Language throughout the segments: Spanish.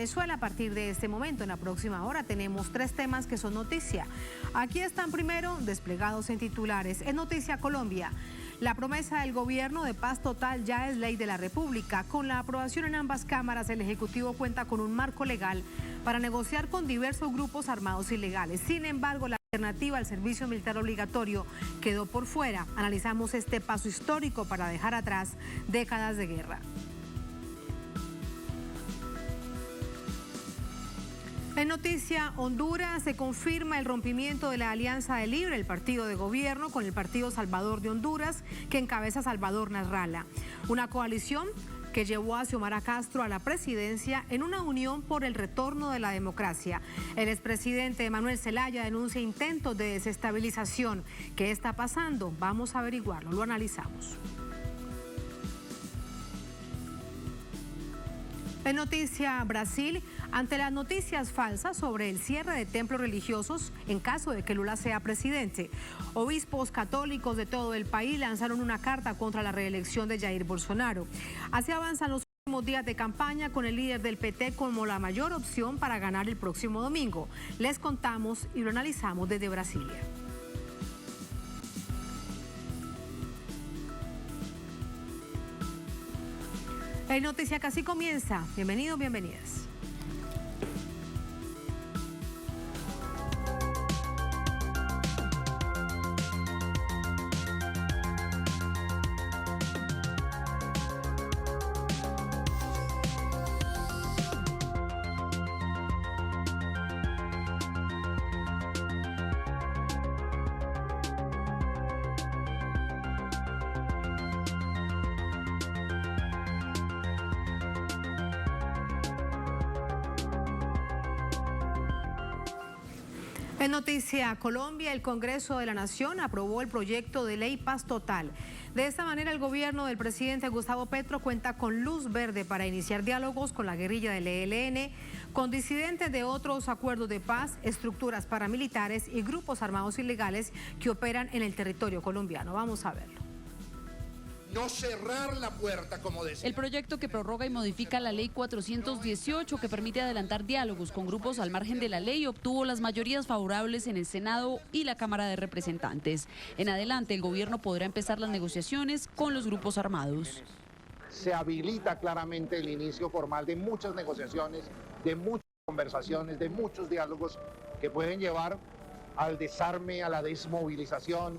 Venezuela. A partir de este momento, en la próxima hora, tenemos 3 temas que son noticia. Aquí están primero desplegados en titulares. En Noticia Colombia, la promesa del gobierno de paz total ya es ley de la República. Con la aprobación en ambas cámaras, el Ejecutivo cuenta con un marco legal para negociar con diversos grupos armados ilegales. Sin embargo, la alternativa al servicio militar obligatorio quedó por fuera. Analizamos este paso histórico para dejar atrás décadas de guerra. En Noticia Honduras, se confirma el rompimiento de la Alianza de Libre, el partido de gobierno, con el Partido Salvador de Honduras, que encabeza Salvador Nasralla. Una coalición que llevó a Xiomara Castro a la presidencia en una unión por el retorno de la democracia. El expresidente Manuel Zelaya denuncia intentos de desestabilización. ¿Qué está pasando? Vamos a averiguarlo, lo analizamos. En Noticia Brasil, ante las noticias falsas sobre el cierre de templos religiosos en caso de que Lula sea presidente, obispos católicos de todo el país lanzaron una carta contra la reelección de Jair Bolsonaro. Así avanzan los últimos días de campaña, con el líder del PT como la mayor opción para ganar el próximo domingo. Les contamos y lo analizamos desde Brasilia. En Noticia Casi comienza. Bienvenidos, bienvenidas. En Noticia Colombia, el Congreso de la Nación aprobó el proyecto de ley Paz Total. De esta manera, el gobierno del presidente Gustavo Petro cuenta con luz verde para iniciar diálogos con la guerrilla del ELN, con disidentes de otros acuerdos de paz, estructuras paramilitares y grupos armados ilegales que operan en el territorio colombiano. Vamos a verlo. No cerrar la puerta, como decía. El proyecto que prorroga y modifica la ley 418, que permite adelantar diálogos con grupos al margen de la ley, obtuvo las mayorías favorables en el Senado y la Cámara de Representantes. En adelante, el gobierno podrá empezar las negociaciones con los grupos armados. Se habilita claramente el inicio formal de muchas negociaciones, de muchas conversaciones, de muchos diálogos que pueden llevar al desarme, a la desmovilización,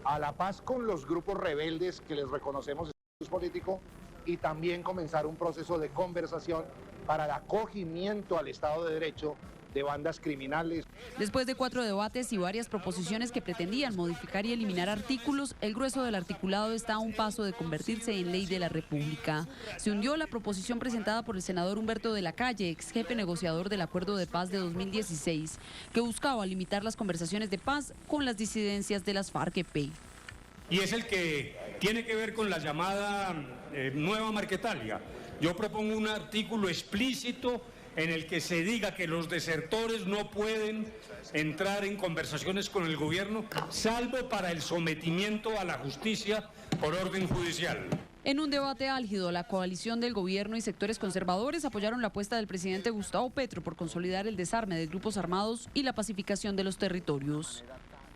a la paz con los grupos rebeldes que les reconocemos estatus político, y también comenzar un proceso de conversación para el acogimiento al Estado de Derecho de bandas criminales. Después de 4 debates y varias proposiciones que pretendían modificar y eliminar artículos, el grueso del articulado está a un paso de convertirse en ley de la República. Se hundió la proposición presentada por el senador Humberto de la Calle, ex jefe negociador del Acuerdo de Paz de 2016, que buscaba limitar las conversaciones de paz con las disidencias de las FARC-EP. Y es el que tiene que ver con la llamada nueva Marquetalia. Yo propongo un artículo explícito en el que se diga que los desertores no pueden entrar en conversaciones con el gobierno, salvo para el sometimiento a la justicia por orden judicial. En un debate álgido, la coalición del gobierno y sectores conservadores apoyaron la apuesta del presidente Gustavo Petro por consolidar el desarme de grupos armados y la pacificación de los territorios.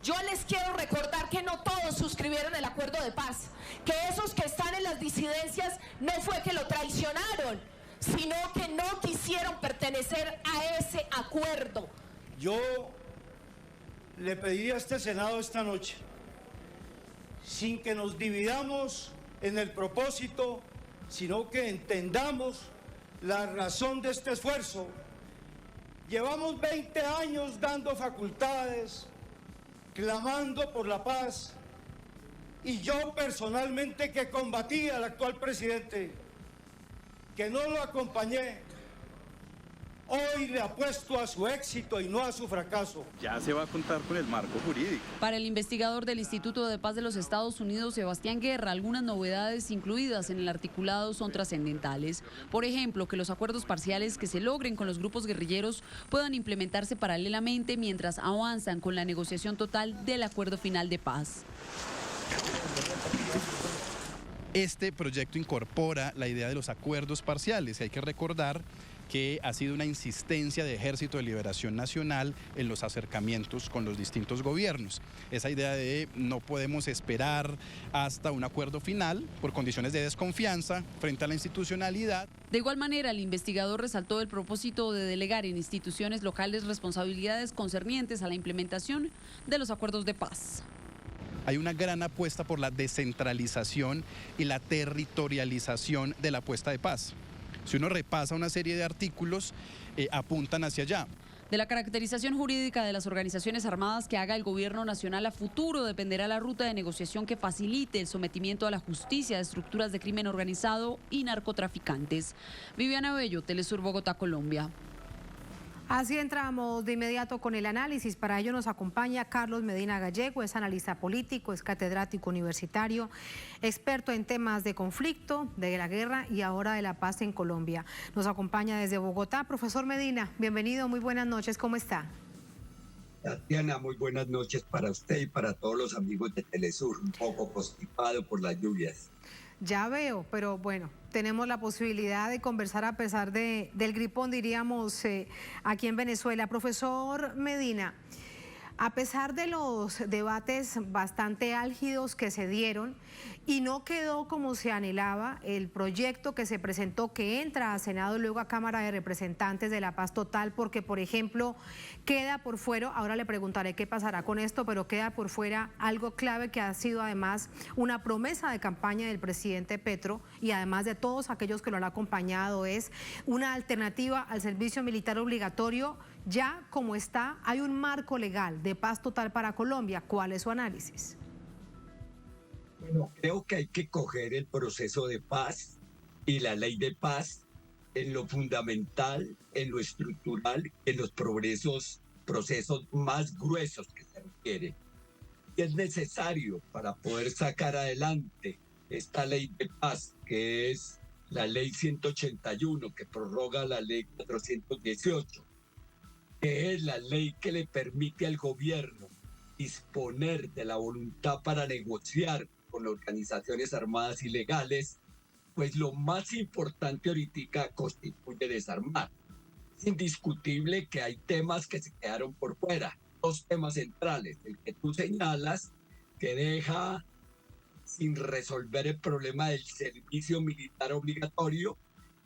Yo les quiero recordar que no todos suscribieron el acuerdo de paz, que esos que están en las disidencias no fue que lo traicionaron, sino que no quisieron pertenecer a ese acuerdo. Yo le pediría a este Senado esta noche, sin que nos dividamos en el propósito, sino que entendamos la razón de este esfuerzo. Llevamos 20 años dando facultades, clamando por la paz, y yo personalmente, que combatí al actual presidente, que no lo acompañé, hoy le apuesto a su éxito y no a su fracaso. Ya se va a contar con el marco jurídico. Para el investigador del Instituto de Paz de los Estados Unidos, Sebastián Guerra, algunas novedades incluidas en el articulado son trascendentales. Por ejemplo, que los acuerdos parciales que se logren con los grupos guerrilleros puedan implementarse paralelamente mientras avanzan con la negociación total del acuerdo final de paz. Este proyecto incorpora la idea de los acuerdos parciales. Hay que recordar que ha sido una insistencia de Ejército de Liberación Nacional en los acercamientos con los distintos gobiernos. Esa idea de no podemos esperar hasta un acuerdo final por condiciones de desconfianza frente a la institucionalidad. De igual manera, el investigador resaltó el propósito de delegar en instituciones locales responsabilidades concernientes a la implementación de los acuerdos de paz. Hay una gran apuesta por la descentralización y la territorialización de la apuesta de paz. Si uno repasa una serie de artículos, apuntan hacia allá. De la caracterización jurídica de las organizaciones armadas que haga el gobierno nacional a futuro dependerá la ruta de negociación que facilite el sometimiento a la justicia de estructuras de crimen organizado y narcotraficantes. Viviana Bello, Telesur Bogotá, Colombia. Así entramos de inmediato con el análisis. Para ello nos acompaña Carlos Medina Gallego, es analista político, es catedrático universitario, experto en temas de conflicto, de la guerra y ahora de la paz en Colombia. Nos acompaña desde Bogotá. Profesor Medina, bienvenido, muy buenas noches, ¿cómo está? Tatiana, muy buenas noches para usted y para todos los amigos de Telesur, un poco constipado por las lluvias. Ya veo, pero bueno, tenemos la posibilidad de conversar a pesar del gripón, diríamos, aquí en Venezuela. Profesor Medina, a pesar de los debates bastante álgidos que se dieron y no quedó como se anhelaba el proyecto que se presentó, que entra a Senado y luego a Cámara de Representantes de la Paz Total, porque por ejemplo queda por fuera, ahora le preguntaré qué pasará con esto, pero queda por fuera algo clave que ha sido además una promesa de campaña del presidente Petro y además de todos aquellos que lo han acompañado, es una alternativa al servicio militar obligatorio. Ya como está, hay un marco legal de paz total para Colombia. ¿Cuál es su análisis? Bueno, creo que hay que coger el proceso de paz y la ley de paz en lo fundamental, en lo estructural, en los procesos más gruesos que se requieren. Y es necesario para poder sacar adelante esta ley de paz, que es la ley 181, que prorroga la ley 418. Que es la ley que le permite al gobierno disponer de la voluntad para negociar con organizaciones armadas ilegales, pues lo más importante ahorita constituye desarmar. Es indiscutible que hay temas que se quedaron por fuera, dos temas centrales, el que tú señalas, que deja sin resolver el problema del servicio militar obligatorio,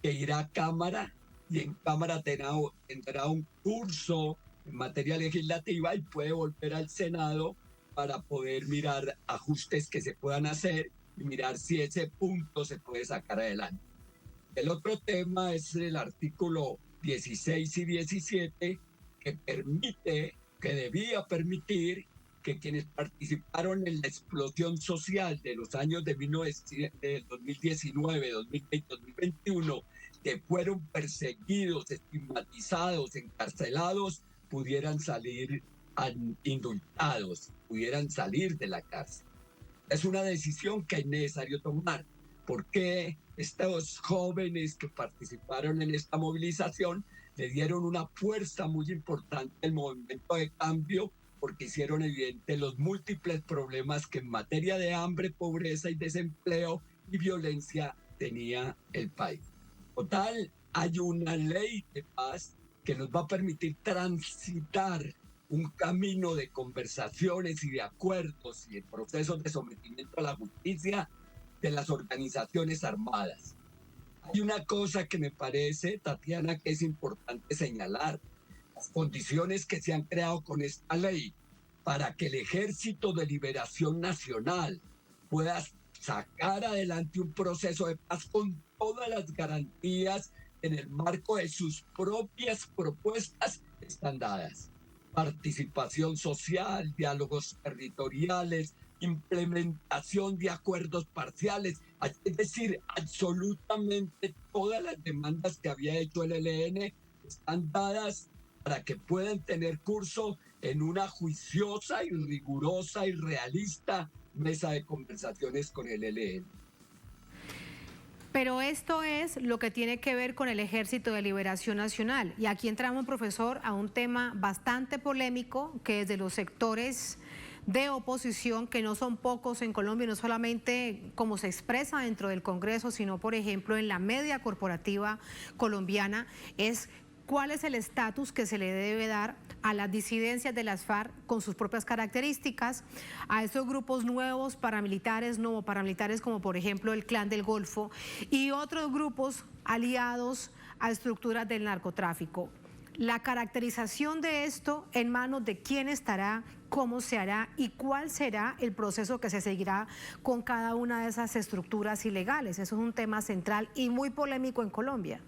que irá a Cámara, y en Cámara tendrá un curso en materia legislativa y puede volver al Senado para poder mirar ajustes que se puedan hacer y mirar si ese punto se puede sacar adelante. El otro tema es el artículo 16 y 17 que debía permitir que quienes participaron en la explosión social de los años de 2019, 2020, 2021, que fueron perseguidos, estigmatizados, encarcelados, pudieran salir indultados, pudieran salir de la cárcel. Es una decisión que es necesario tomar, porque estos jóvenes que participaron en esta movilización le dieron una fuerza muy importante al movimiento de cambio, porque hicieron evidente los múltiples problemas que en materia de hambre, pobreza y desempleo y violencia tenía el país. Total, hay una ley de paz que nos va a permitir transitar un camino de conversaciones y de acuerdos y de procesos de sometimiento a la justicia de las organizaciones armadas. Hay una cosa que me parece, Tatiana, que es importante señalar. Las condiciones que se han creado con esta ley para que el Ejército de Liberación Nacional pueda sacar adelante un proceso de paz con todas las garantías en el marco de sus propias propuestas están dadas. Participación social, diálogos territoriales, implementación de acuerdos parciales, es decir, absolutamente todas las demandas que había hecho el ELN están dadas para que puedan tener curso en una juiciosa y rigurosa y realista mesa de conversaciones con el ELN. Pero esto es lo que tiene que ver con el Ejército de Liberación Nacional. Y aquí entramos, profesor, a un tema bastante polémico que desde los sectores de oposición, que no son pocos en Colombia, no solamente como se expresa dentro del Congreso, sino por ejemplo en la media corporativa colombiana, es cuál es el estatus que se le debe dar a las disidencias de las FARC con sus propias características, a esos grupos nuevos paramilitares, no paramilitares como por ejemplo el Clan del Golfo y otros grupos aliados a estructuras del narcotráfico. La caracterización de esto en manos de quién estará, cómo se hará y cuál será el proceso que se seguirá con cada una de esas estructuras ilegales. Eso es un tema central y muy polémico en Colombia.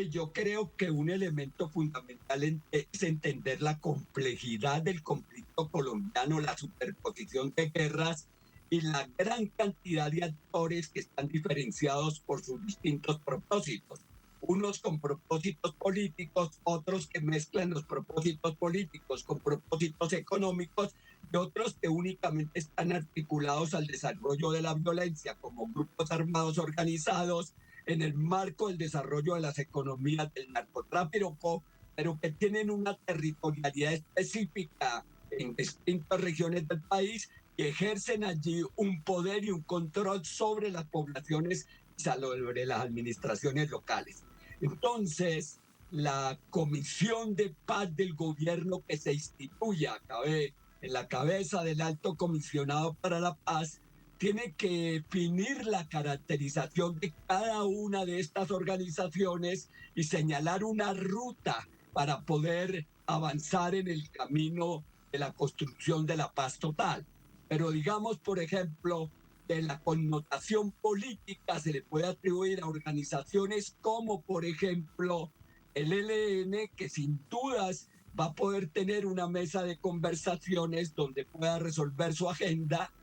Yo creo que un elemento fundamental es entender la complejidad del conflicto colombiano, la superposición de guerras y la gran cantidad de actores que están diferenciados por sus distintos propósitos. Unos con propósitos políticos, otros que mezclan los propósitos políticos con propósitos económicos y otros que únicamente están articulados al desarrollo de la violencia como grupos armados organizados en el marco del desarrollo de las economías del narcotráfico, pero que tienen una territorialidad específica en distintas regiones del país y ejercen allí un poder y un control sobre las poblaciones y sobre las administraciones locales. Entonces, la Comisión de Paz del gobierno que se instituya en la cabeza del Alto Comisionado para la Paz tiene que definir la caracterización de cada una de estas organizaciones y señalar una ruta para poder avanzar en el camino de la construcción de la paz total. Pero digamos, por ejemplo, que la connotación política se le puede atribuir a organizaciones como, por ejemplo, el ELN, que sin dudas va a poder tener una mesa de conversaciones donde pueda resolver su agenda,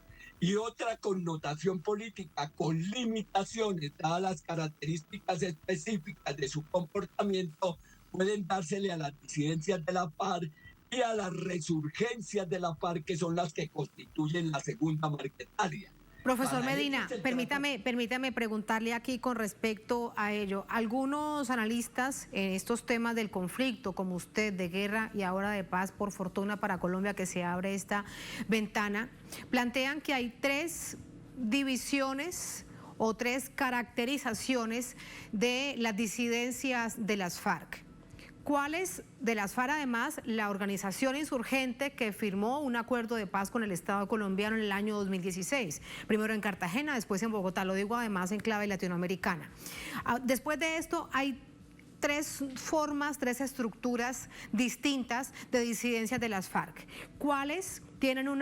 y otra connotación política con limitaciones, dadas las características específicas de su comportamiento, pueden dársele a las disidencias de la FARC y a las resurgencias de la FARC, que son las que constituyen la segunda Marquetalia. Profesor Medina, permítame preguntarle aquí con respecto a ello. Algunos analistas en estos temas del conflicto, como usted, de guerra y ahora de paz, por fortuna para Colombia que se abre esta ventana, plantean que hay tres divisiones o tres caracterizaciones de las disidencias de las FARC. ¿Cuáles de las FARC, además, la organización insurgente que firmó un acuerdo de paz con el Estado colombiano en el año 2016? Primero en Cartagena, después en Bogotá, lo digo además en clave latinoamericana. Después de esto hay tres formas, tres estructuras distintas de disidencias de las FARC. ¿Cuáles tienen un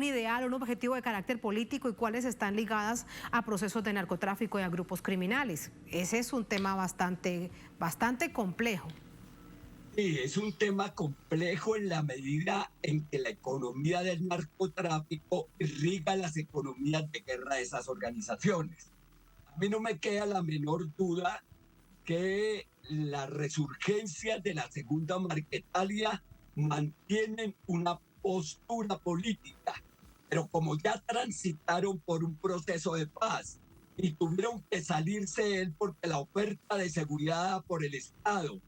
ideal, un objetivo de carácter político y cuáles están ligadas a procesos de narcotráfico y a grupos criminales? Ese es un tema bastante complejo. Sí, es un tema complejo en la medida en que la economía del narcotráfico irriga las economías de guerra de esas organizaciones. A mí no me queda la menor duda que la resurgencia de la segunda Marquetalia mantienen una postura política, pero como ya transitaron por un proceso de paz y tuvieron que salirse de él porque la oferta de seguridad por el Estado,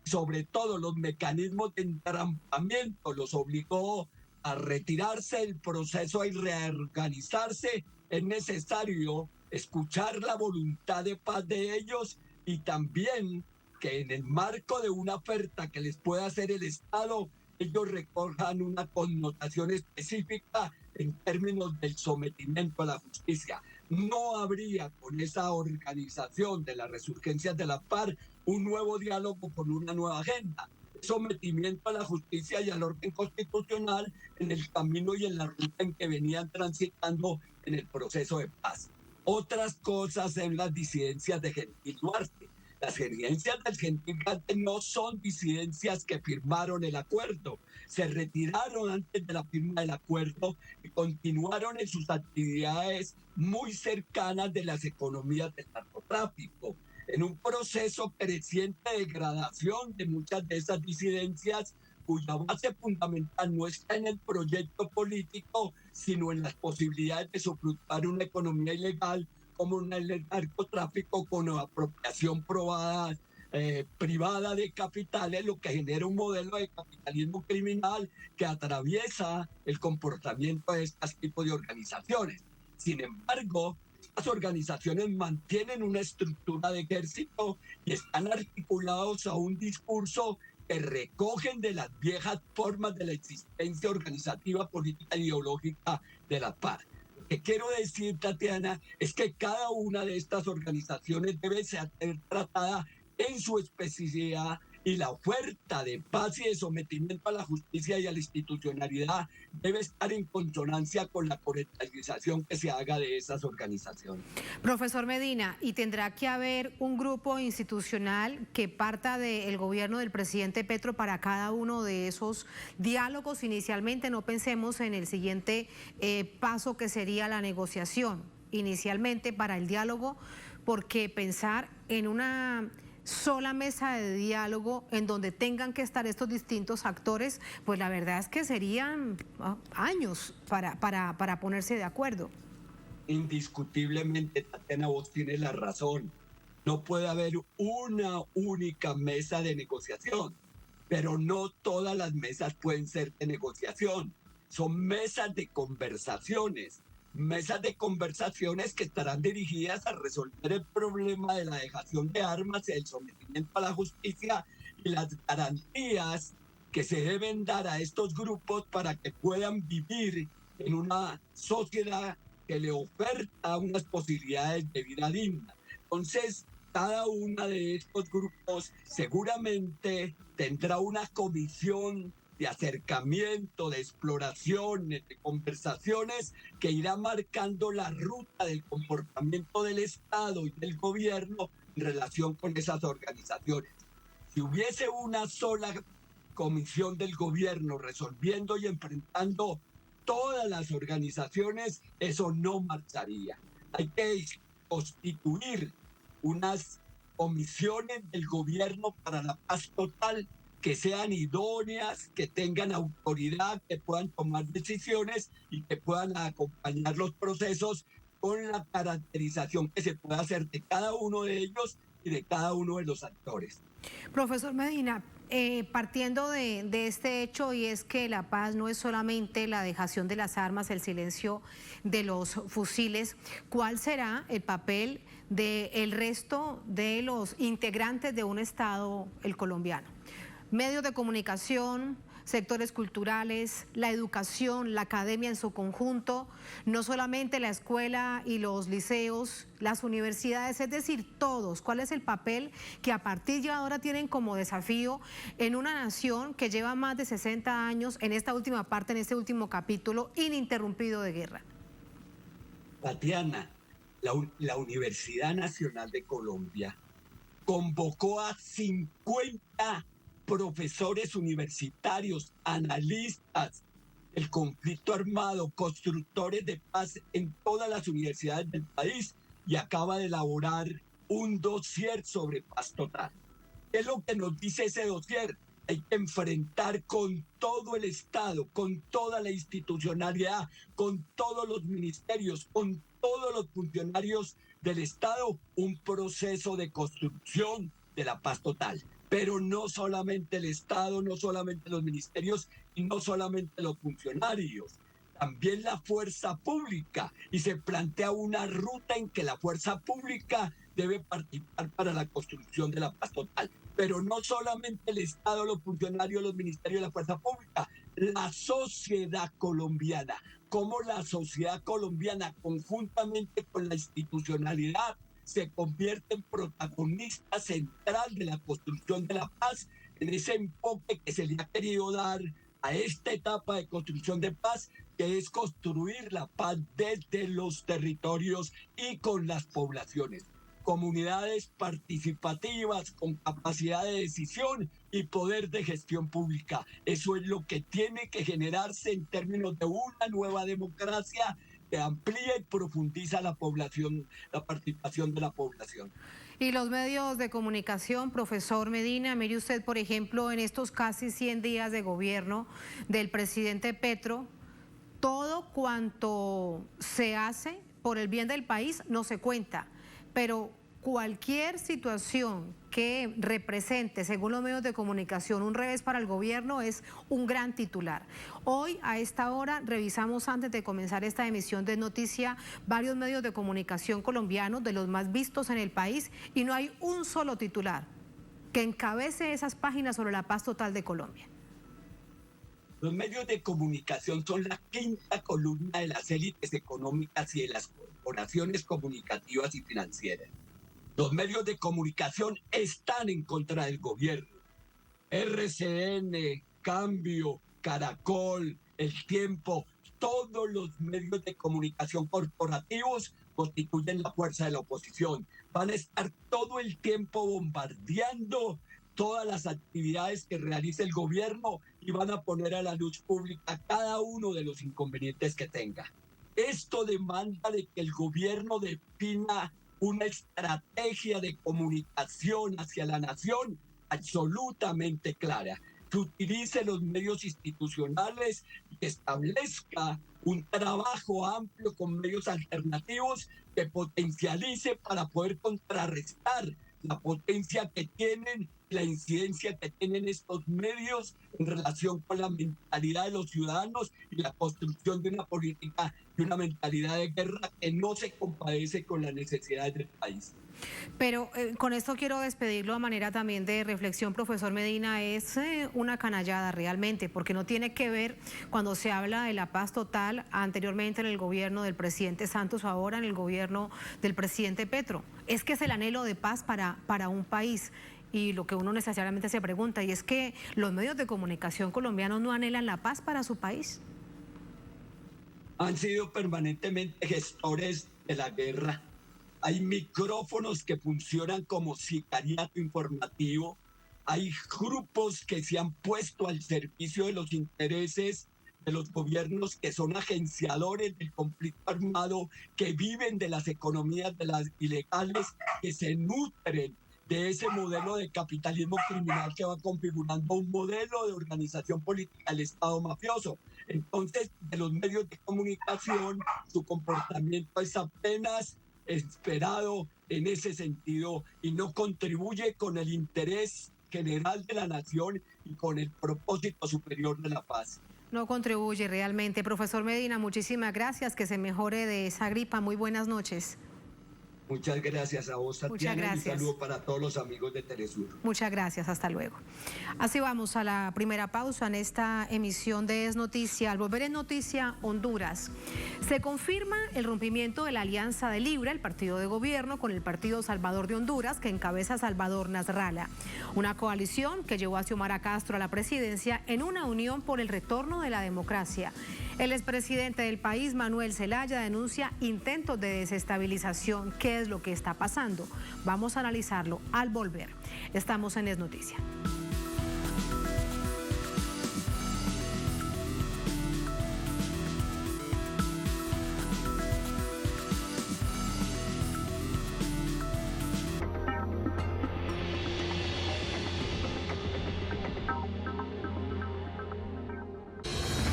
sobre todo los mecanismos de entrampamiento, los obligó a retirarse del proceso y reorganizarse, es necesario escuchar la voluntad de paz de ellos y también que en el marco de una oferta que les pueda hacer el Estado, ellos recojan una connotación específica en términos del sometimiento a la justicia. No habría con esa organización de las resurgencias de la FARC un nuevo diálogo con una nueva agenda. Sometimiento a la justicia y al orden constitucional en el camino y en la ruta en que venían transitando en el proceso de paz. Otras cosas en las disidencias de Gentil Duarte. Las disidencias del Gentil Duarte no son disidencias que firmaron el acuerdo. Se retiraron antes de la firma del acuerdo y continuaron en sus actividades muy cercanas de las economías del narcotráfico. En un proceso creciente de degradación de muchas de esas disidencias, cuya base fundamental no está en el proyecto político, sino en las posibilidades de sufructuar una economía ilegal como el narcotráfico con apropiación probada privada de capitales, lo que genera un modelo de capitalismo criminal que atraviesa el comportamiento de este tipo de organizaciones. Sin embargo, estas organizaciones mantienen una estructura de ejército y están articulados a un discurso que recogen de las viejas formas de la existencia organizativa, política e ideológica de la FARC. Lo que quiero decir, Tatiana, es que cada una de estas organizaciones debe ser tratada en su especificidad, y la oferta de paz y de sometimiento a la justicia y a la institucionalidad debe estar en consonancia con la correctización que se haga de esas organizaciones. Profesor Medina, ¿y tendrá que haber un grupo institucional que parta del gobierno del presidente Petro para cada uno de esos diálogos? Inicialmente no pensemos en el siguiente paso, que sería la negociación. Inicialmente para el diálogo, porque pensar en una sola mesa de diálogo en donde tengan que estar estos distintos actores, pues la verdad es que serían años para ponerse de acuerdo. Indiscutiblemente, Tatiana, vos tienes la razón. No puede haber una única mesa de negociación, pero no todas las mesas pueden ser de negociación. Son mesas de conversaciones que estarán dirigidas a resolver el problema de la dejación de armas, el sometimiento a la justicia y las garantías que se deben dar a estos grupos para que puedan vivir en una sociedad que le oferta unas posibilidades de vida digna. Entonces, cada uno de estos grupos seguramente tendrá una comisión de acercamiento, de exploraciones, de conversaciones que irá marcando la ruta del comportamiento del Estado y del gobierno en relación con esas organizaciones. Si hubiese una sola comisión del gobierno resolviendo y enfrentando todas las organizaciones, eso no marcharía. Hay que constituir unas comisiones del gobierno para la paz total que sean idóneas, que tengan autoridad, que puedan tomar decisiones y que puedan acompañar los procesos con la caracterización que se pueda hacer de cada uno de ellos y de cada uno de los actores. Profesor Medina, partiendo de este hecho, y es que la paz no es solamente la dejación de las armas, el silencio de los fusiles, ¿cuál será el papel del resto de los integrantes de un Estado, el colombiano? Medios de comunicación, sectores culturales, la educación, la academia en su conjunto, no solamente la escuela y los liceos, las universidades, es decir, todos. ¿Cuál es el papel que a partir de ahora tienen como desafío en una nación que lleva más de 60 años, en esta última parte, en este último capítulo, ininterrumpido de guerra? Tatiana, la Universidad Nacional de Colombia convocó a 50 profesores universitarios, analistas del conflicto armado, constructores de paz en todas las universidades del país, y acaba de elaborar un dossier sobre paz total. ¿Qué es lo que nos dice ese dossier? Hay que enfrentar con todo el Estado, con toda la institucionalidad, con todos los ministerios, con todos los funcionarios del Estado, un proceso de construcción de la paz total. Pero no solamente el Estado, no solamente los ministerios y no solamente los funcionarios, también la fuerza pública. Y se plantea una ruta en que la fuerza pública debe participar para la construcción de la paz total. Pero no solamente el Estado, los funcionarios, los ministerios y la fuerza pública, la sociedad colombiana. Cómo la sociedad colombiana, conjuntamente con la institucionalidad, se convierte en protagonista central de la construcción de la paz, en ese enfoque que se le ha querido dar a esta etapa de construcción de paz, que es construir la paz desde los territorios y con las poblaciones. Comunidades participativas con capacidad de decisión y poder de gestión pública. Eso es lo que tiene que generarse en términos de una nueva democracia que amplía y profundiza la población, la participación de la población. Y los medios de comunicación, profesor Medina, mire usted, por ejemplo, en estos casi 100 días de gobierno del presidente Petro, todo cuanto se hace por el bien del país no se cuenta, pero cualquier situación que represente, según los medios de comunicación, un revés para el gobierno es un gran titular. Hoy, a esta hora, revisamos antes de comenzar esta emisión de noticia varios medios de comunicación colombianos, de los más vistos en el país, y no hay un solo titular que encabece esas páginas sobre la paz total de Colombia. Los medios de comunicación son la quinta columna de las élites económicas y de las corporaciones comunicativas y financieras. Los medios de comunicación están en contra del gobierno. RCN, Cambio, Caracol, El Tiempo, todos los medios de comunicación corporativos constituyen la fuerza de la oposición. Van a estar todo el tiempo bombardeando todas las actividades que realiza el gobierno y van a poner a la luz pública cada uno de los inconvenientes que tenga. Esto demanda de que el gobierno defina una estrategia de comunicación hacia la nación absolutamente clara, que utilice los medios institucionales y establezca un trabajo amplio con medios alternativos que potencialice para poder contrarrestar la potencia que tienen, la incidencia que tienen estos medios en relación con la mentalidad de los ciudadanos y la construcción de una política y una mentalidad de guerra que no se compadece con las necesidades del país. Pero con esto quiero despedirlo a manera también de reflexión, profesor Medina. Es una canallada realmente, porque no tiene que ver cuando se habla de la paz total anteriormente en el gobierno del presidente Santos, ahora en el gobierno del presidente Petro. Es que es el anhelo de paz para un país. Y lo que uno necesariamente se pregunta, y es que los medios de comunicación colombianos no anhelan la paz para su país. Han sido permanentemente gestores de la guerra. Hay micrófonos que funcionan como sicariato informativo. Hay grupos que se han puesto al servicio de los intereses de los gobiernos, que son agenciadores del conflicto armado, que viven de las economías de las ilegales, que se nutren de ese modelo de capitalismo criminal que va configurando un modelo de organización política del Estado mafioso. Entonces, de los medios de comunicación, su comportamiento es apenas esperado en ese sentido y no contribuye con el interés general de la nación y con el propósito superior de la paz. No contribuye realmente. Profesor Medina, muchísimas gracias, que se mejore de esa gripa. Muy buenas noches. Muchas gracias a vos, Tatiana, y un saludo para todos los amigos de Telesur. Muchas gracias, hasta luego. Así vamos a la primera pausa en esta emisión de Es Noticia. Al volver en Noticia, Honduras. Se confirma el rompimiento de la Alianza de Libre, el partido de gobierno, con el Partido Salvador de Honduras, que encabeza Salvador Nasralla. Una coalición que llevó a Xiomara Castro a la presidencia en una unión por el retorno de la democracia. El expresidente del país, Manuel Zelaya, denuncia intentos de desestabilización. ¿Qué es lo que está pasando? Vamos a analizarlo al volver. Estamos en Es Noticia.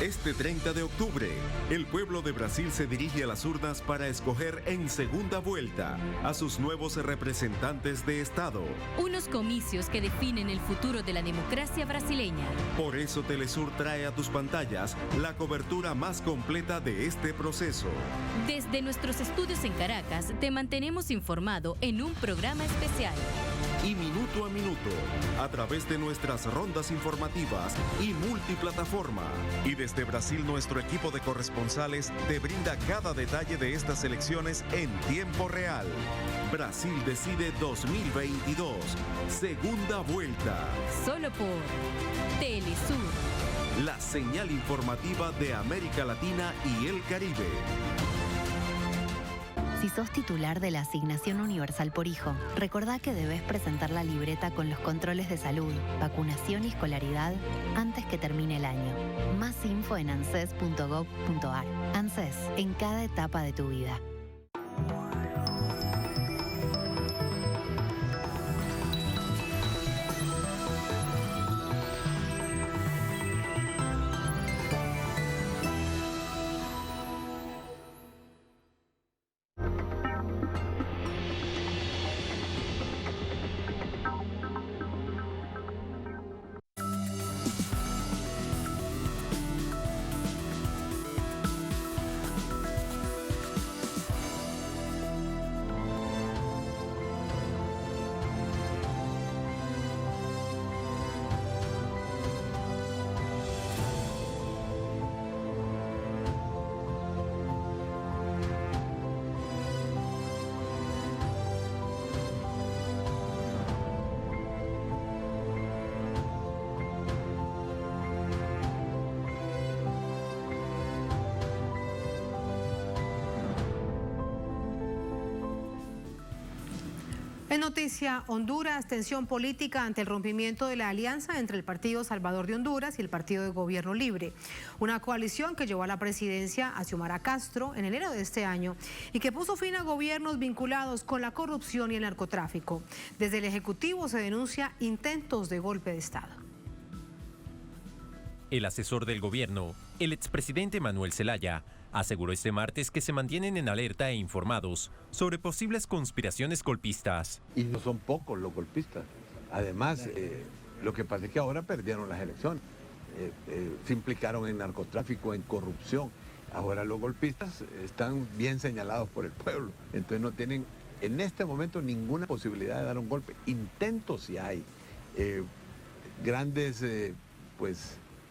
Este 30 de octubre, el pueblo de Brasil se dirige a las urnas para escoger en segunda vuelta a sus nuevos representantes de Estado. Unos comicios que definen el futuro de la democracia brasileña. Por eso Telesur trae a tus pantallas la cobertura más completa de este proceso. Desde nuestros estudios en Caracas, te mantenemos informado en un programa especial. Y minuto a minuto, a través de nuestras rondas informativas y multiplataforma. Y desde Brasil, nuestro equipo de corresponsales te brinda cada detalle de estas elecciones en tiempo real. Brasil decide 2022, segunda vuelta. Solo por Telesur. La señal informativa de América Latina y el Caribe. Si sos titular de la Asignación Universal por Hijo, recordá que debes presentar la libreta con los controles de salud, vacunación y escolaridad antes que termine el año. Más info en anses.gov.ar. ANSES, en cada etapa de tu vida. En noticia, Honduras, tensión política ante el rompimiento de la alianza entre el Partido Salvador de Honduras y el Partido de Gobierno Libre. Una coalición que llevó a la presidencia a Xiomara Castro en enero de este año y que puso fin a gobiernos vinculados con la corrupción y el narcotráfico. Desde el Ejecutivo se denuncia intentos de golpe de Estado. El asesor del gobierno, el expresidente Manuel Zelaya, aseguró este martes que se mantienen en alerta e informados sobre posibles conspiraciones golpistas. Y no son pocos los golpistas. Además, lo que pasa es que ahora perdieron las elecciones. Se implicaron en narcotráfico, en corrupción. Ahora los golpistas están bien señalados por el pueblo. Entonces no tienen en este momento ninguna posibilidad de dar un golpe. Intentos sí hay. Grandes,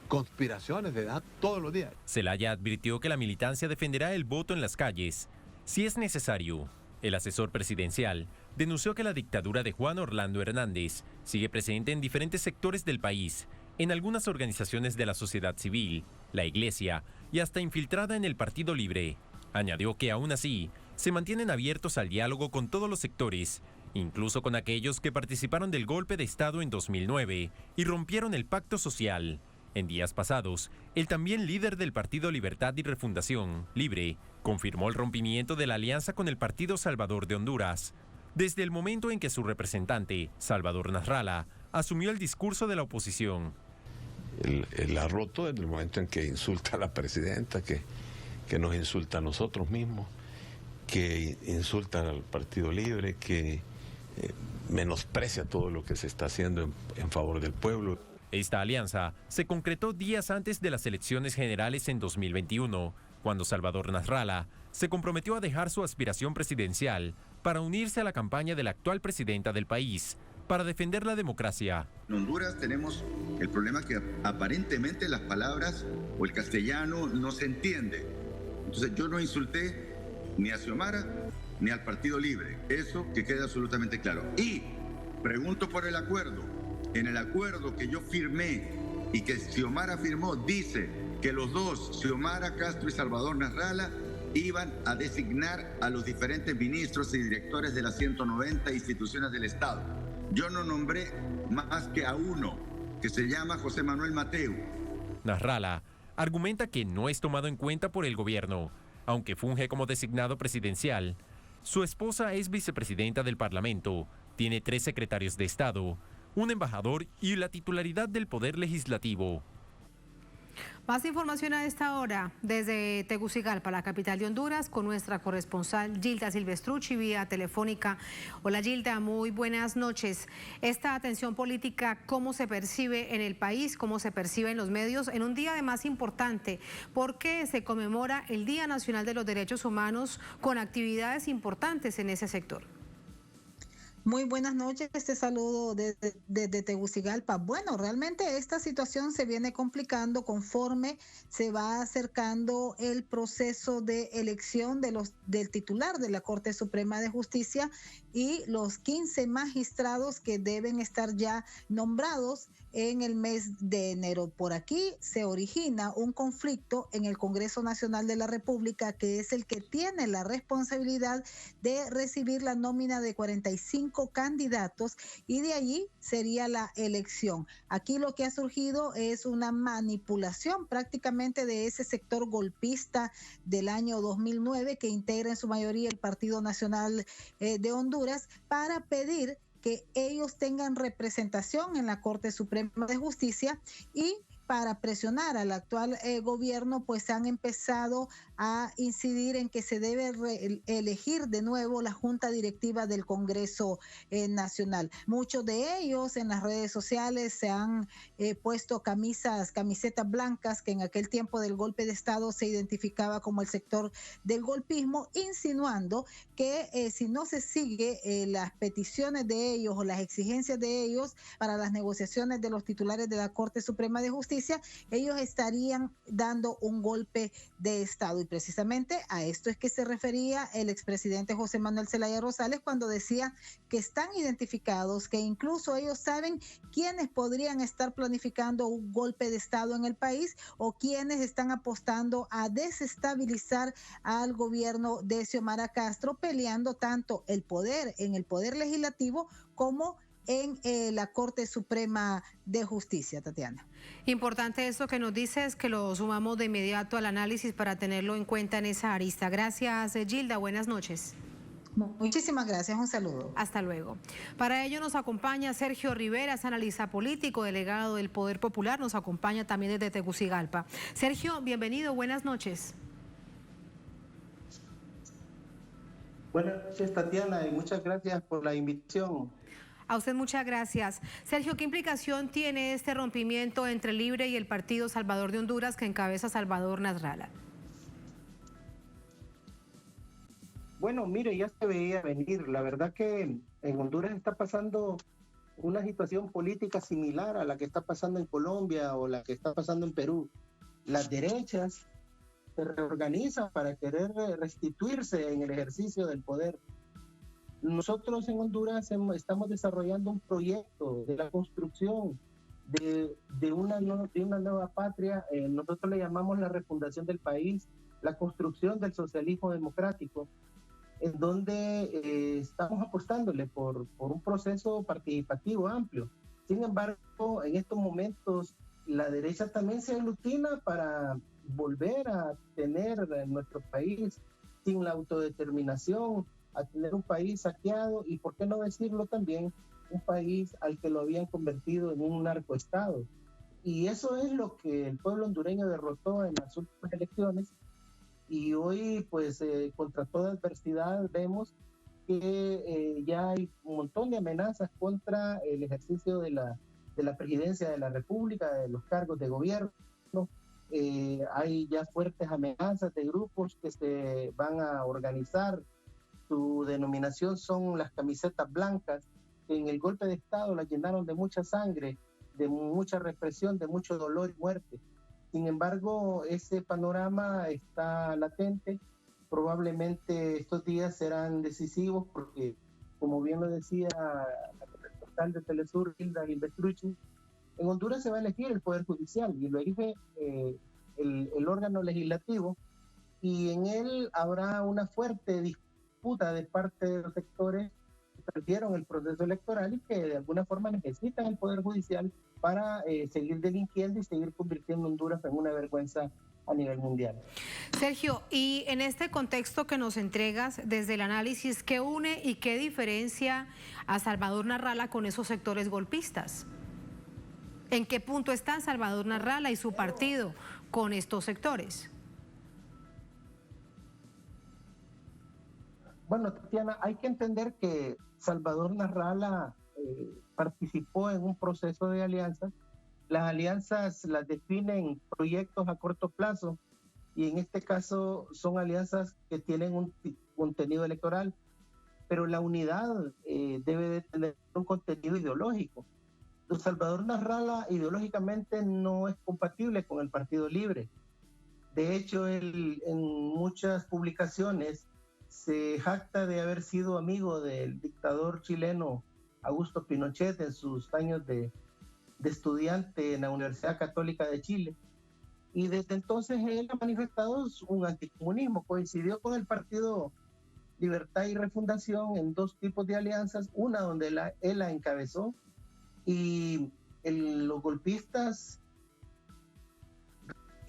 conspiraciones de edad todos los días. Zelaya advirtió que la militancia defenderá el voto en las calles, si es necesario. El asesor presidencial denunció que la dictadura de Juan Orlando Hernández sigue presente en diferentes sectores del país, en algunas organizaciones de la sociedad civil, la iglesia y hasta infiltrada en el Partido Libre. Añadió que aún así se mantienen abiertos al diálogo con todos los sectores, incluso con aquellos que participaron del golpe de Estado en 2009 y rompieron el pacto social. En días pasados, el también líder del Partido Libertad y Refundación, Libre, confirmó el rompimiento de la alianza con el Partido Salvador de Honduras, desde el momento en que su representante, Salvador Nasralla, asumió el discurso de la oposición. Él ha roto desde el momento en que insulta a la presidenta, que nos insulta a nosotros mismos, que insulta al Partido Libre, que menosprecia todo lo que se está haciendo en favor del pueblo. Esta alianza se concretó días antes de las elecciones generales en 2021, cuando Salvador Nasralla se comprometió a dejar su aspiración presidencial para unirse a la campaña de la actual presidenta del país, para defender la democracia. En Honduras tenemos el problema que aparentemente las palabras o el castellano no se entiende. Entonces yo no insulté ni a Xiomara ni al Partido Libre. Eso que quede absolutamente claro. Y pregunto por el acuerdo. En el acuerdo que yo firmé y que Xiomara firmó, dice que los dos, Xiomara Castro y Salvador Nasralla, iban a designar a los diferentes ministros y directores de las 190 instituciones del Estado. Yo no nombré más que a uno, que se llama José Manuel Mateu. Nasralla argumenta que no es tomado en cuenta por el gobierno, aunque funge como designado presidencial. Su esposa es vicepresidenta del Parlamento, tiene 3 secretarios de Estado, un embajador y la titularidad del Poder Legislativo. Más información a esta hora desde Tegucigalpa, la capital de Honduras, con nuestra corresponsal Gilda Silvestrucci vía telefónica. Hola Gilda, muy buenas noches. Esta tensión política, ¿cómo se percibe en el país? ¿Cómo se percibe en los medios? En un día además importante, porque se conmemora el Día Nacional de los Derechos Humanos con actividades importantes en ese sector. Muy buenas noches, este saludo desde Tegucigalpa. Bueno, realmente esta situación se viene complicando conforme se va acercando el proceso de elección del titular de la Corte Suprema de Justicia y los 15 magistrados que deben estar ya nombrados en el mes de enero. Por aquí se origina un conflicto en el Congreso Nacional de la República, que es el que tiene la responsabilidad de recibir la nómina de 45 candidatos y de allí sería la elección. Aquí lo que ha surgido es una manipulación prácticamente de ese sector golpista del año 2009 que integra en su mayoría el Partido Nacional de Honduras para pedir que ellos tengan representación en la Corte Suprema de Justicia y para presionar al actual gobierno, pues han empezado a incidir en que se debe elegir de nuevo la Junta Directiva del Congreso Nacional. Muchos de ellos en las redes sociales se han puesto camisetas blancas, que en aquel tiempo del golpe de Estado se identificaba como el sector del golpismo, insinuando que si no se sigue las peticiones de ellos o las exigencias de ellos para las negociaciones de los titulares de la Corte Suprema de Justicia, justicia, ellos estarían dando un golpe de Estado. Y precisamente a esto es que se refería el expresidente José Manuel Zelaya Rosales cuando decía que están identificados, que incluso ellos saben quiénes podrían estar planificando un golpe de Estado en el país o quiénes están apostando a desestabilizar al gobierno de Xiomara Castro, peleando tanto el poder en el Poder Legislativo como en la Corte Suprema de Justicia, Tatiana. Importante esto que nos dices, que lo sumamos de inmediato al análisis para tenerlo en cuenta en esa arista. Gracias, Gilda. Buenas noches. Muchísimas gracias, un saludo. Hasta luego. Para ello nos acompaña Sergio Rivera, es analista político, delegado del Poder Popular, nos acompaña también desde Tegucigalpa. Sergio, bienvenido, buenas noches. Buenas noches, Tatiana, y muchas gracias por la invitación. A usted muchas gracias. Sergio, ¿qué implicación tiene este rompimiento entre Libre y el Partido Salvador de Honduras que encabeza Salvador Nasralla? Bueno, mire, ya se veía venir. La verdad que en Honduras está pasando una situación política similar a la que está pasando en Colombia o la que está pasando en Perú. Las derechas se reorganizan para querer restituirse en el ejercicio del poder. Nosotros en Honduras estamos desarrollando un proyecto de la construcción de una nueva patria. Nosotros le llamamos la refundación del país, la construcción del socialismo democrático, en donde estamos apostándole por un proceso participativo amplio. Sin embargo, en estos momentos la derecha también se aglutina para volver a tener en nuestro país sin la autodeterminación, a tener un país saqueado y, por qué no decirlo también, un país al que lo habían convertido en un narcoestado. Y eso es lo que el pueblo hondureño derrotó en las últimas elecciones. Y hoy, pues, contra toda adversidad, vemos que ya hay un montón de amenazas contra el ejercicio de la presidencia de la República, de los cargos de gobierno. Hay ya fuertes amenazas de grupos que se van a organizar. Su denominación son las camisetas blancas, que en el golpe de Estado las llenaron de mucha sangre, de mucha represión, de mucho dolor y muerte. Sin embargo, ese panorama está latente. Probablemente estos días serán decisivos porque, como bien lo decía la corresponsal de Telesur, Hilda Gilbertrucci, en Honduras se va a elegir el Poder Judicial y lo elige el órgano legislativo, y en él habrá una fuerte disputa de parte de los sectores que perdieron el proceso electoral y que de alguna forma necesitan el Poder Judicial para seguir delinquiendo y seguir convirtiendo a Honduras en una vergüenza a nivel mundial. Sergio, y en este contexto que nos entregas desde el análisis, ¿qué une y qué diferencia a Salvador Nasralla con esos sectores golpistas? ¿En qué punto está Salvador Nasralla y su partido con estos sectores? Bueno, Tatiana, hay que entender que Salvador Nasralla participó en un proceso de alianzas. Las alianzas las definen proyectos a corto plazo y en este caso son alianzas que tienen un contenido electoral, pero la unidad debe de tener un contenido ideológico. Salvador Nasralla ideológicamente no es compatible con el Partido Libre. De hecho, él en muchas publicaciones se jacta de haber sido amigo del dictador chileno Augusto Pinochet en sus años de estudiante en la Universidad Católica de Chile. Y desde entonces él ha manifestado un anticomunismo. Coincidió con el Partido Libertad y Refundación en dos tipos de alianzas, una donde él la encabezó, y los golpistas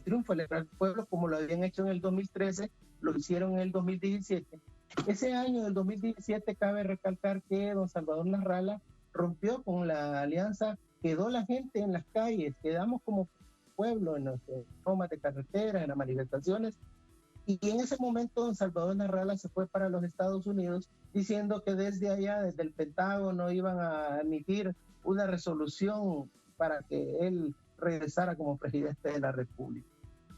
triunfo al pueblo, como lo habían hecho en el 2013, lo hicieron en el 2017. Ese año del 2017 cabe recalcar que don Salvador Nasralla rompió con la alianza, quedó la gente en las calles, quedamos como pueblo en las tomas de carretera, en las manifestaciones, y en ese momento don Salvador Nasralla se fue para los Estados Unidos diciendo que desde allá, desde el Pentágono, iban a emitir una resolución para que él regresara como presidente de la República.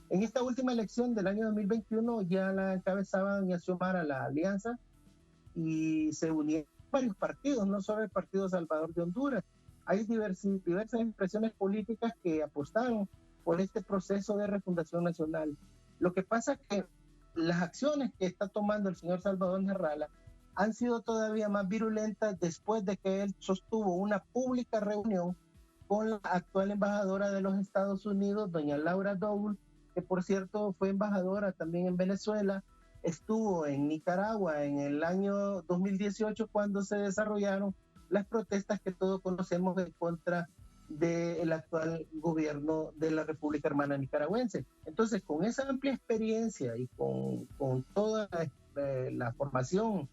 En esta última elección del año 2021 ya la encabezaba doña Xiomara la alianza y se unieron varios partidos, no solo el Partido Salvador de Honduras, hay diversas expresiones políticas que apostaron por este proceso de refundación nacional. Lo que pasa es que las acciones que está tomando el señor Salvador Narrala han sido todavía más virulentas después de que él sostuvo una pública reunión con la actual embajadora de los Estados Unidos, doña Laura Doble, que por cierto fue embajadora también en Venezuela, estuvo en Nicaragua en el año 2018 cuando se desarrollaron las protestas que todos conocemos en contra del actual gobierno de la República Hermana Nicaragüense. Entonces, con esa amplia experiencia y con toda la formación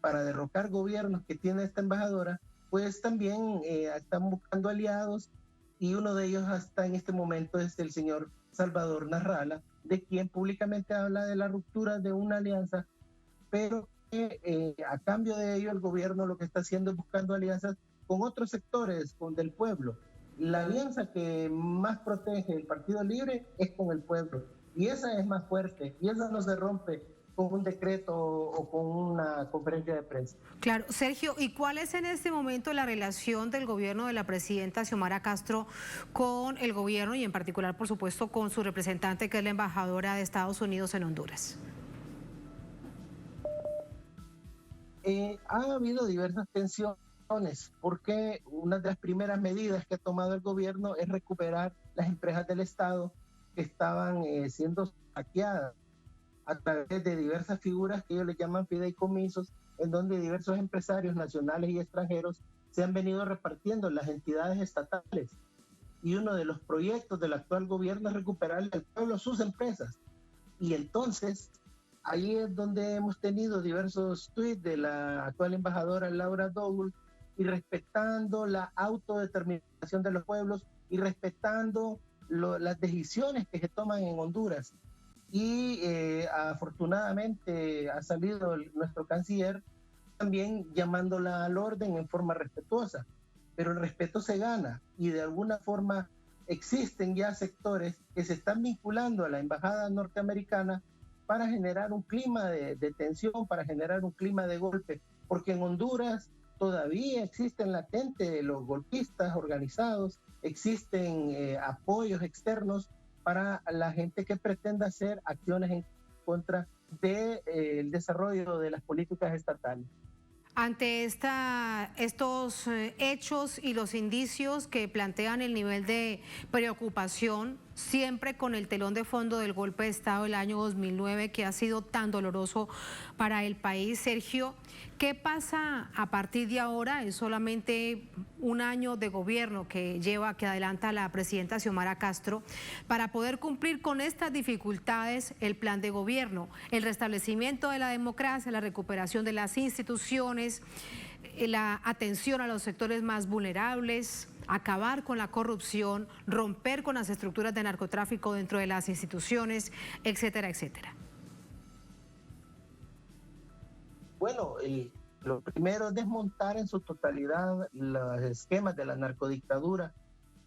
para derrocar gobiernos que tiene esta embajadora, pues también están buscando aliados, y uno de ellos hasta en este momento es el señor Salvador Narrala, de quien públicamente habla de la ruptura de una alianza, pero que a cambio de ello el gobierno lo que está haciendo es buscando alianzas con otros sectores, con del pueblo. La alianza que más protege el Partido Libre es con el pueblo, y esa es más fuerte, y esa no se rompe con un decreto o con una conferencia de prensa. Claro, Sergio, ¿y cuál es en este momento la relación del gobierno de la presidenta Xiomara Castro con el gobierno y en particular, por supuesto, con su representante, que es la embajadora de Estados Unidos en Honduras? Ha habido diversas tensiones, porque una de las primeras medidas que ha tomado el gobierno es recuperar las empresas del Estado que estaban siendo saqueadas a través de diversas figuras que ellos le llaman fideicomisos, en donde diversos empresarios nacionales y extranjeros se han venido repartiendo en las entidades estatales. Y uno de los proyectos del actual gobierno es recuperarle al pueblo sus empresas. Y entonces, ahí es donde hemos tenido diversos tweets de la actual embajadora Laura Doble, y respetando la autodeterminación de los pueblos y respetando las decisiones que se toman en Honduras. Y afortunadamente ha salido nuestro canciller también llamándola al orden en forma respetuosa, pero el respeto se gana, y de alguna forma existen ya sectores que se están vinculando a la embajada norteamericana para generar un clima de tensión, para generar un clima de golpe, porque en Honduras todavía existen latentes los golpistas organizados, existen apoyos externos para la gente que pretenda hacer acciones en contra del desarrollo de las políticas estatales. Ante estos hechos y los indicios que plantean el nivel de preocupación, siempre con el telón de fondo del golpe de Estado del año 2009, que ha sido tan doloroso para el país, Sergio, ¿qué pasa a partir de ahora? Es solamente un año de gobierno que adelanta la presidenta Xiomara Castro para poder cumplir con estas dificultades el plan de gobierno, el restablecimiento de la democracia, la recuperación de las instituciones, la atención a los sectores más vulnerables, acabar con la corrupción, romper con las estructuras de narcotráfico dentro de las instituciones, etcétera, etcétera. Bueno, lo primero es desmontar en su totalidad los esquemas de la narcodictadura,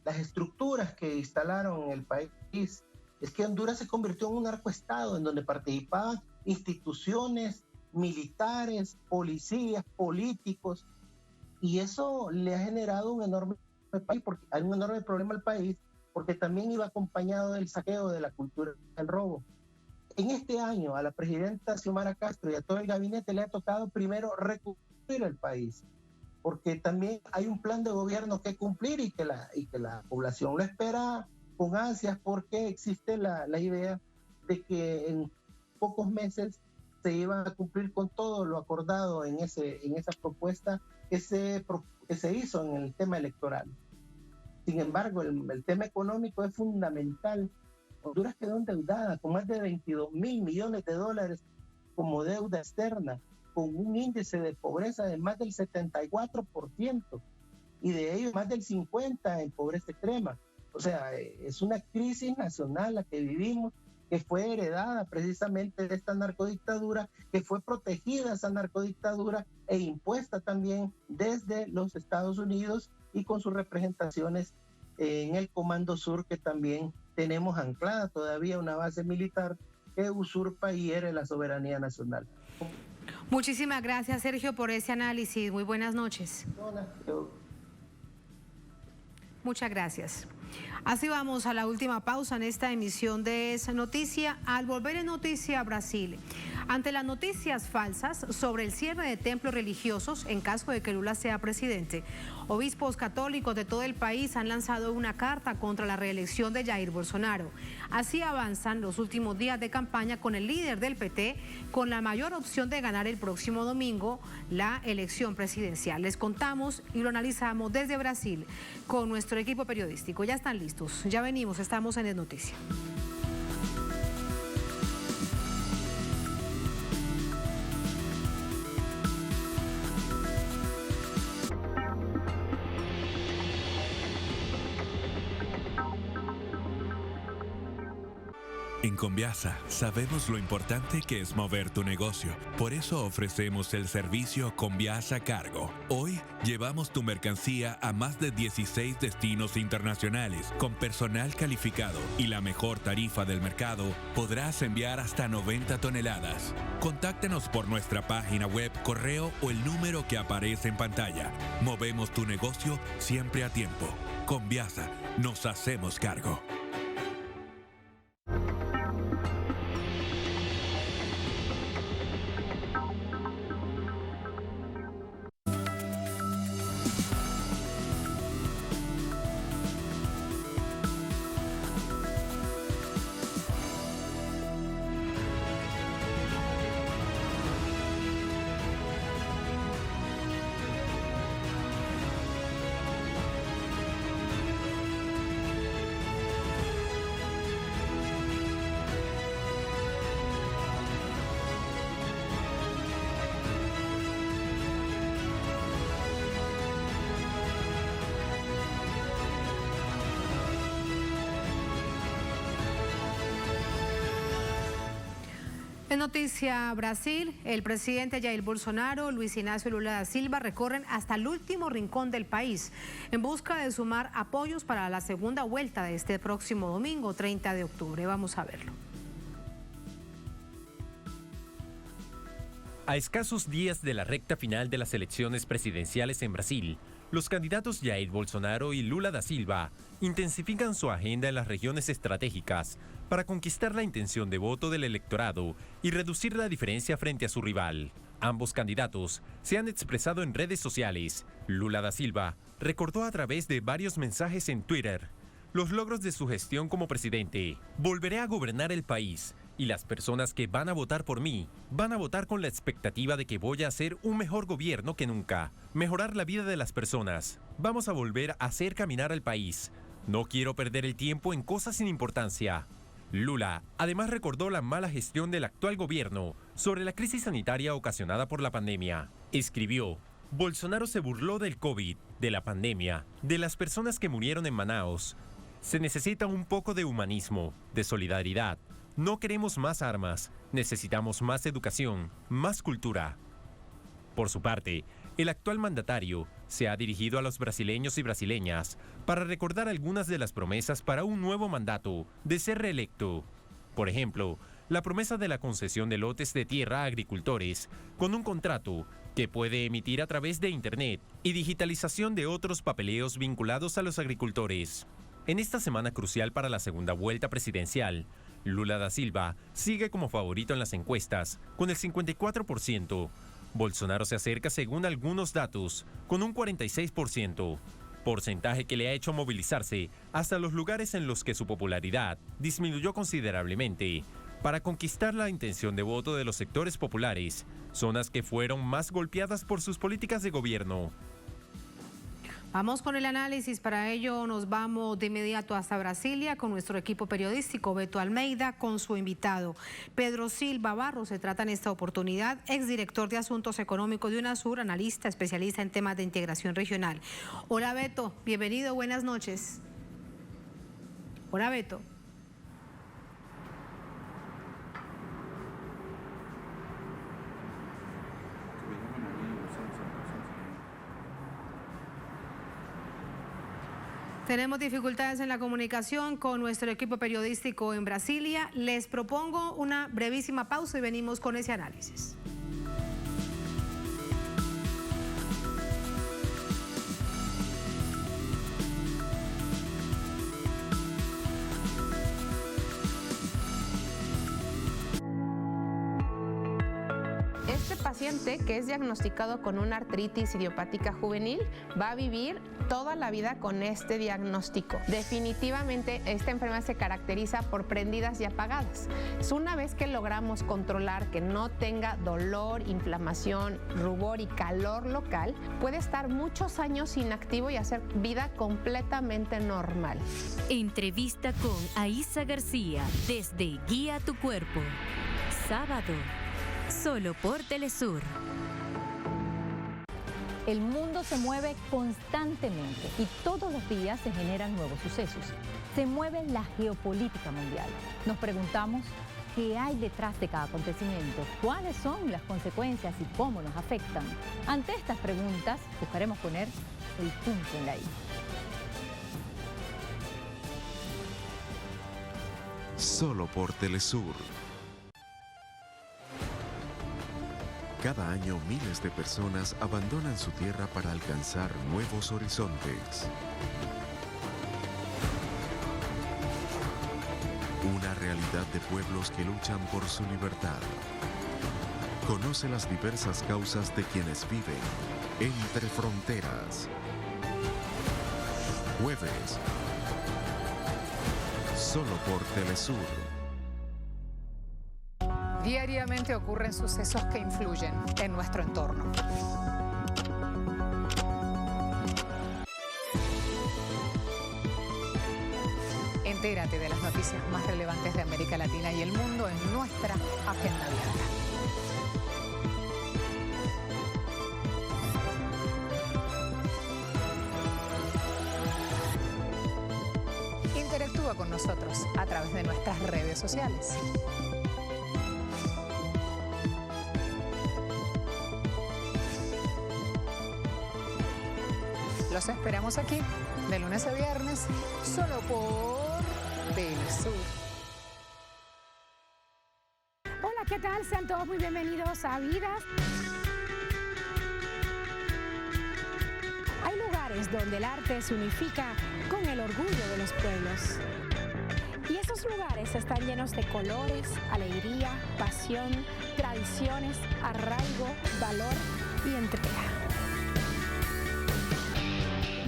las estructuras que instalaron en el país. Es que Honduras se convirtió en un narcoestado en donde participaban instituciones militares, policías, políticos, y eso le ha generado un enorme problema al país, porque también iba acompañado del saqueo de la cultura del robo. En este año a la presidenta Xiomara Castro y a todo el gabinete le ha tocado primero recuperar el país, porque también hay un plan de gobierno que cumplir y que la población lo espera con ansias, porque existe la idea de que en pocos meses se iba a cumplir con todo lo acordado en esa propuesta que se hizo en el tema electoral. Sin embargo, el tema económico es fundamental. Honduras quedó endeudada con más de 22.000 millones de dólares como deuda externa, con un índice de pobreza de más del 74%, y de ellos más del 50% en pobreza extrema. O sea, es una crisis nacional la que vivimos, que fue heredada precisamente de esta narcodictadura, que fue protegida esa narcodictadura e impuesta también desde los Estados Unidos y con sus representaciones en el Comando Sur, que también tenemos anclada todavía una base militar que usurpa y hiere la soberanía nacional. Muchísimas gracias, Sergio, por ese análisis. Muy buenas noches. Muchas gracias. Así vamos a la última pausa en esta emisión de esa noticia. Al volver en Noticia Brasil, ante las noticias falsas sobre el cierre de templos religiosos en caso de que Lula sea presidente, obispos católicos de todo el país han lanzado una carta contra la reelección de Jair Bolsonaro. Así avanzan los últimos días de campaña con el líder del PT, con la mayor opción de ganar el próximo domingo la elección presidencial. Les contamos y lo analizamos desde Brasil con nuestro equipo periodístico. Ya están listos, ya venimos, estamos en Es Noticia. En Conviasa sabemos lo importante que es mover tu negocio. Por eso ofrecemos el servicio Conviasa Cargo. Hoy llevamos tu mercancía a más de 16 destinos internacionales. Con personal calificado y la mejor tarifa del mercado, podrás enviar hasta 90 toneladas. Contáctanos por nuestra página web, correo o el número que aparece en pantalla. Movemos tu negocio siempre a tiempo. Conviasa, nos hacemos cargo. En Noticia Brasil, el presidente Jair Bolsonaro, Luis Ignacio Lula da Silva recorren hasta el último rincón del país en busca de sumar apoyos para la segunda vuelta de este próximo domingo, 30 de octubre. Vamos a verlo. A escasos días de la recta final de las elecciones presidenciales en Brasil, los candidatos Jair Bolsonaro y Lula da Silva intensifican su agenda en las regiones estratégicas para conquistar la intención de voto del electorado y reducir la diferencia frente a su rival. Ambos candidatos se han expresado en redes sociales. Lula da Silva recordó a través de varios mensajes en Twitter los logros de su gestión como presidente. Volveré a gobernar el país y las personas que van a votar por mí van a votar con la expectativa de que voy a hacer un mejor gobierno que nunca, mejorar la vida de las personas. Vamos a volver a hacer caminar al país. No quiero perder el tiempo en cosas sin importancia. Lula además recordó la mala gestión del actual gobierno sobre la crisis sanitaria ocasionada por la pandemia. Escribió: Bolsonaro se burló del COVID, de la pandemia, de las personas que murieron en Manaus. Se necesita un poco de humanismo, de solidaridad. No queremos más armas, necesitamos más educación, más cultura. Por su parte, el actual mandatario se ha dirigido a los brasileños y brasileñas para recordar algunas de las promesas para un nuevo mandato de ser reelecto. Por ejemplo, la promesa de la concesión de lotes de tierra a agricultores con un contrato que puede emitir a través de Internet y digitalización de otros papeleos vinculados a los agricultores. En esta semana crucial para la segunda vuelta presidencial, Lula da Silva sigue como favorito en las encuestas, con el 54%. Bolsonaro se acerca según algunos datos, con un 46%, porcentaje que le ha hecho movilizarse hasta los lugares en los que su popularidad disminuyó considerablemente, para conquistar la intención de voto de los sectores populares, zonas que fueron más golpeadas por sus políticas de gobierno. Vamos con el análisis. Para ello nos vamos de inmediato hasta Brasilia con nuestro equipo periodístico, Beto Almeida, con su invitado, Pedro Silva Barros. Se trata en esta oportunidad, exdirector de Asuntos Económicos de UNASUR, analista, especialista en temas de integración regional. Hola Beto, bienvenido, buenas noches. Hola Beto. Tenemos dificultades en la comunicación con nuestro equipo periodístico en Brasilia. Les propongo una brevísima pausa y venimos con ese análisis. paciente que es diagnosticado con una artritis idiopática juvenil va a vivir toda la vida con este diagnóstico. Definitivamente esta enfermedad se caracteriza por prendidas y apagadas. Una vez que logramos controlar que no tenga dolor, inflamación, rubor y calor local, puede estar muchos años inactivo y hacer vida completamente normal. Entrevista con Aisa García desde Guía tu Cuerpo. Sábado, solo por Telesur. El mundo se mueve constantemente y todos los días se generan nuevos sucesos. Se mueve la geopolítica mundial. Nos preguntamos qué hay detrás de cada acontecimiento, cuáles son las consecuencias y cómo nos afectan. Ante estas preguntas, buscaremos poner el punto en la I. Solo por Telesur. Cada año miles de personas abandonan su tierra para alcanzar nuevos horizontes. Una realidad de pueblos que luchan por su libertad. Conoce las diversas causas de quienes viven entre fronteras. Jueves. Solo por Telesur. Diariamente ocurren sucesos que influyen en nuestro entorno. Entérate de las noticias más relevantes de América Latina y el mundo en nuestra agenda abierta. Interactúa con nosotros a través de nuestras redes sociales. Los esperamos aquí, de lunes a viernes, solo por Telesur. Hola, ¿qué tal? Sean todos muy bienvenidos a Vidas. Hay lugares donde el arte se unifica con el orgullo de los pueblos. Y esos lugares están llenos de colores, alegría, pasión, tradiciones, arraigo, valor y entrega.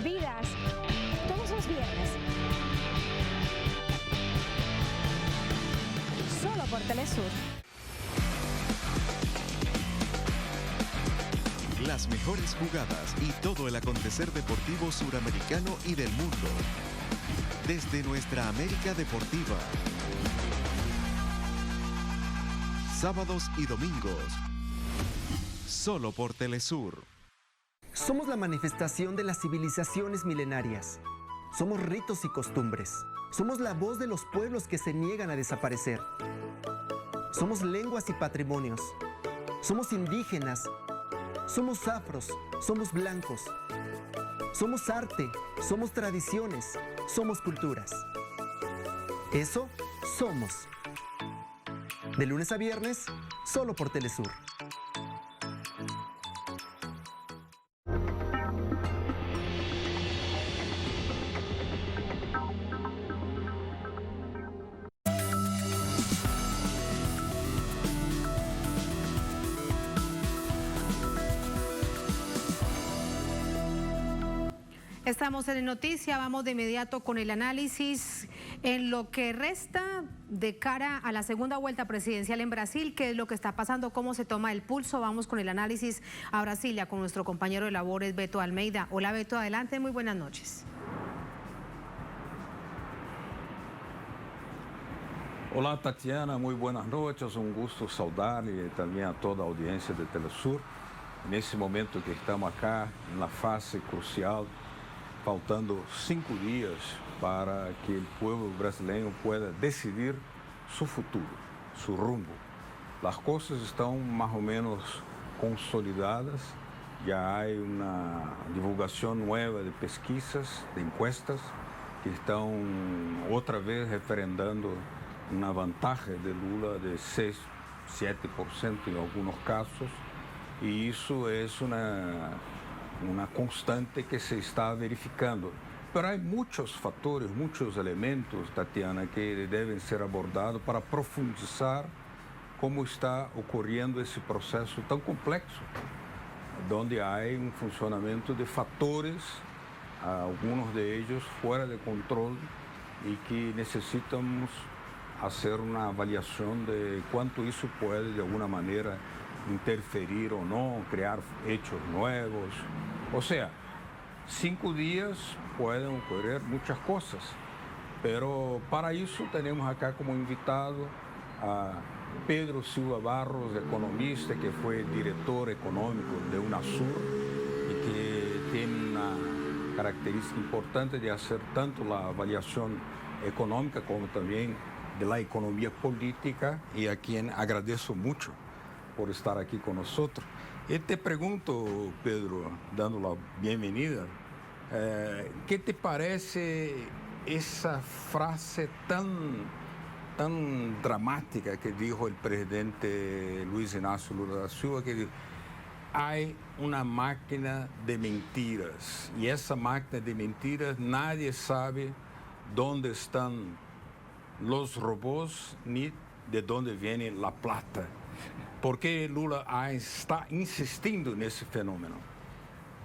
Vidas, todos los viernes. Solo por Telesur. Las mejores jugadas y todo el acontecer deportivo suramericano y del mundo. Desde nuestra América Deportiva. Sábados y domingos. Solo por Telesur. Somos la manifestación de las civilizaciones milenarias. Somos ritos y costumbres. Somos la voz de los pueblos que se niegan a desaparecer. Somos lenguas y patrimonios. Somos indígenas. Somos afros. Somos blancos. Somos arte. Somos tradiciones. Somos culturas. Eso somos. De lunes a viernes, solo por Telesur. Estamos en Noticia, vamos de inmediato con el análisis en lo que resta de cara a la segunda vuelta presidencial en Brasil, qué es lo que está pasando, cómo se toma el pulso. Vamos con el análisis a Brasilia con nuestro compañero de labores Beto Almeida. Hola Beto, adelante, muy buenas noches. Olá Tatiana, muy buenas noches, un gusto saudarle también a toda a audiencia de Telesur. Nesse momento que estamos acá, na fase crucial, faltando 5 días para que el pueblo brasileño pueda decidir su futuro, su rumbo. Las cosas están más o menos consolidadas, ya hay una divulgación nueva de pesquisas, de encuestas, que están otra vez referendando una ventaja de Lula de 6, 7% en algunos casos, y eso es una constante que se está verificando. Pero hay muchos factores, muchos elementos, Tatiana, que deben ser abordados para profundizar como está ocorrendo esse processo tão complexo, onde há um funcionamento de fatores, alguns de ellos fora de controle, e que necessitamos fazer uma avaliação de quanto isso pode, de alguma maneira, interferir ou não, criar hechos novos. Ou seja, 5 dias podem ocorrer muitas coisas, pero para isso temos acá como invitado a Pedro Silva Barros, economista, que foi diretor econômico de Unasur e que tem uma característica importante de fazer tanto a avaliação econômica como também de la economia política, e a quem agradeço muito por estar aqui conosco. E te pergunto, Pedro, dando a bem-vinda, que te parece essa frase tão dramática que dijo o presidente Luiz Inácio Lula da Silva, que dijo, há uma máquina de mentiras, e essa máquina de mentiras nadie sabe onde estão os robôs ni de onde vem a plata. ¿Por que Lula está insistindo nesse fenômeno?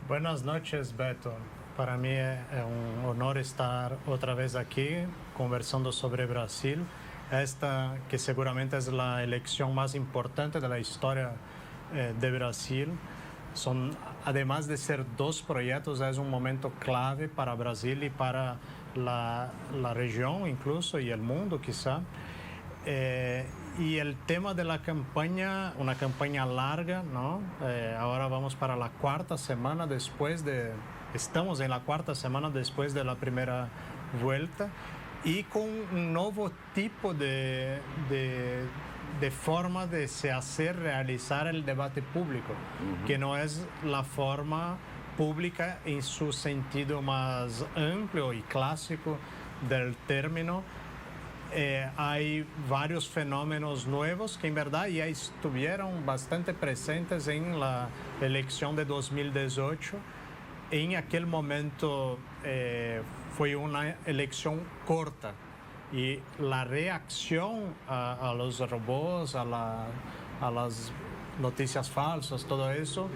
Buenas noches, Beto. Para mim é um honor estar outra vez aqui conversando sobre Brasil. Esta que seguramente é a eleição mais importante da história de Brasil. Además de ser 2 projetos, é um momento clave para Brasil e para la región incluso y el mundo quizá. Y el tema de la campaña, una campaña larga, ¿no? Ahora vamos para la 4ª semana estamos en la 4ª semana después de la primera vuelta y con un nuevo tipo de forma de se hacer realizar el debate público, que no es la forma pública en su sentido más amplio y clásico del término. Hay varios fenómenos nuevos que en verdad ya estuvieron bastante presentes en la elección de 2018. En aquel momento fue una elección corta y la reacción a los robots, a las noticias falsas, todo eso,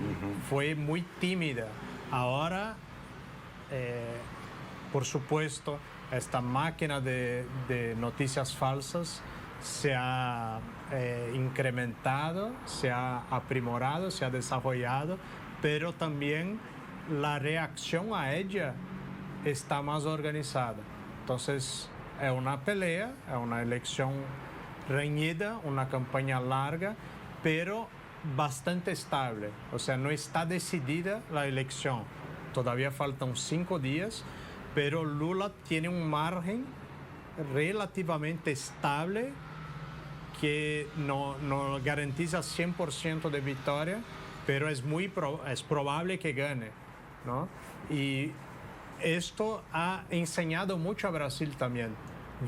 fue muy tímida. Ahora, por supuesto, esta máquina de noticias falsas se ha incrementado, se ha aprimorado, se ha desarrollado, pero también la reacción a ella está más organizada. Entonces, es una pelea, es una elección reñida, una campaña larga, pero bastante estable. O sea, no está decidida la elección. Todavía faltan 5 días, pero Lula tiene un margen relativamente estable que no garantiza 100% de victoria, pero es probable que gane, ¿no? Y esto ha enseñado mucho a Brasil también.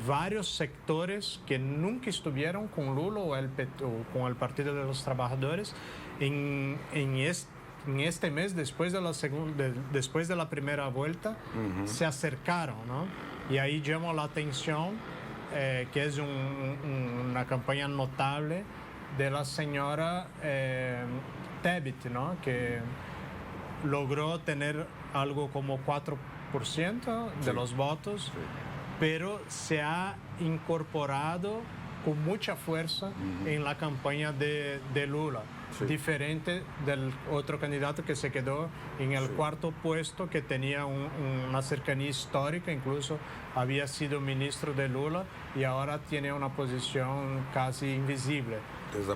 Varios sectores que nunca estuvieron con Lula o con el Partido de los Trabajadores en este mes, después de la primera vuelta, se acercaron, ¿no? Y ahí llamó la atención que es una campaña notable de la señora Tebet, ¿no? Que logró tener algo como 4% de los votos, pero se ha incorporado con mucha fuerza en la campaña de Lula. Diferente del otro candidato que se quedó en el 4º puesto, que tenía una cercanía histórica, incluso había sido ministro de Lula y ahora tiene una posición casi invisible.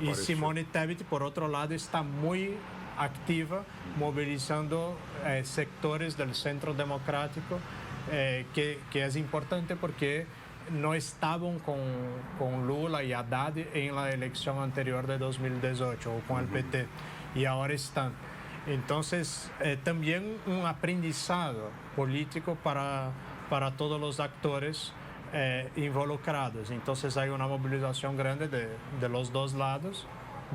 Y Simone Tebet, por otro lado, está muy activa, movilizando sectores del centro democrático, que es importante porque no estaban con Lula y Haddad en la elección anterior de 2018 o con el PT, y ahora están. Entonces, también un aprendizado político para todos los actores involucrados. Entonces, hay una movilización grande de los 2 lados,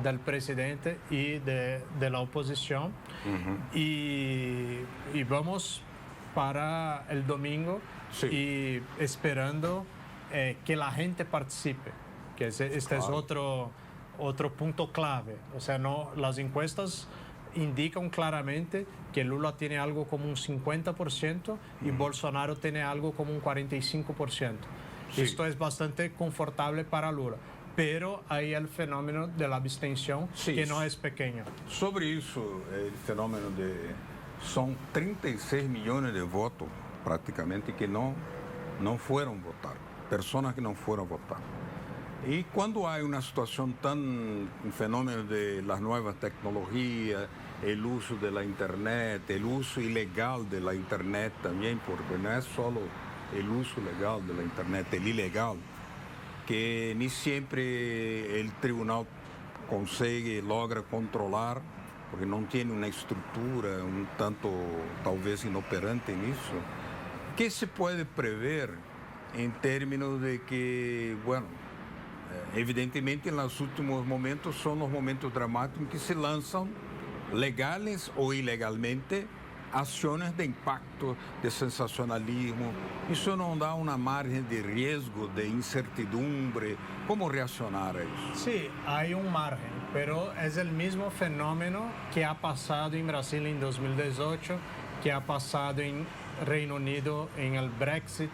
del presidente y de la oposición. Y vamos para el domingo y esperando que la gente participe, que este es otro otro punto clave. O sea, no, las encuestas indican claramente que Lula tiene algo como un 50% y Bolsonaro tiene algo como un 45%. Sí. Esto es bastante confortable para Lula. Pero hay el fenómeno de la abstención, sí, que no es pequeño. Sobre eso, el fenómeno de... Son 36 millones de votos prácticamente que no fueron a votar. Personas que no fueron a votar. Y cuando hay una situación un fenómeno de las nuevas tecnologías, el uso de la Internet, el uso ilegal de la Internet también, porque no es solo el uso legal de la Internet, el ilegal, que ni siempre el tribunal logra controlar, porque no tiene una estructura un tanto tal vez inoperante en eso. ¿Qué se puede prever en términos de que, bueno, evidentemente en los últimos momentos son los momentos dramáticos en que se lanzan legales o ilegalmente acciones de impacto, de sensacionalismo? Isso não dá uma margem de riesgo, de incertidumbre? ¿Cómo reaccionar a eso? Sí, hay un margen, pero es el mismo fenómeno que ha pasado en Brasil en 2018, que ha pasado en Reino Unido en el Brexit.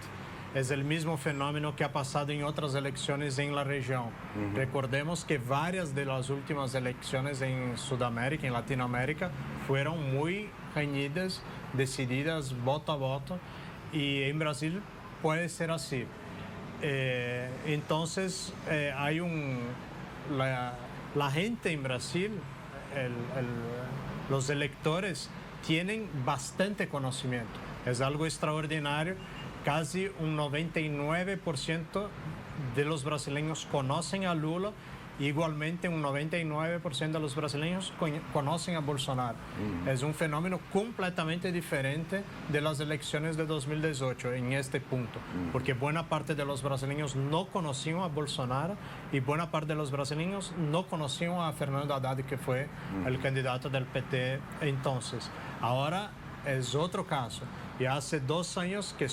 Es el mismo fenómeno que ha pasado en otras elecciones en la región. Recordemos que varias de las últimas elecciones en Sudamérica, en Latinoamérica, fueron muy reñidas, decididas voto a voto, y en Brasil puede ser así. Entonces, hay la gente en Brasil, los electores, tienen bastante conocimiento. Es algo extraordinario. Casi un 99% de los brasileños conocen a Lula, igualmente un 99% de los brasileños conocen a Bolsonaro. Es un fenómeno completamente diferente de las elecciones de 2018 en este punto, porque buena parte de los brasileños no conocían a Bolsonaro y buena parte de los brasileños no conocían a Fernando Haddad, que fue el candidato del PT entonces. Ahora es otro caso. Y hace 2 años que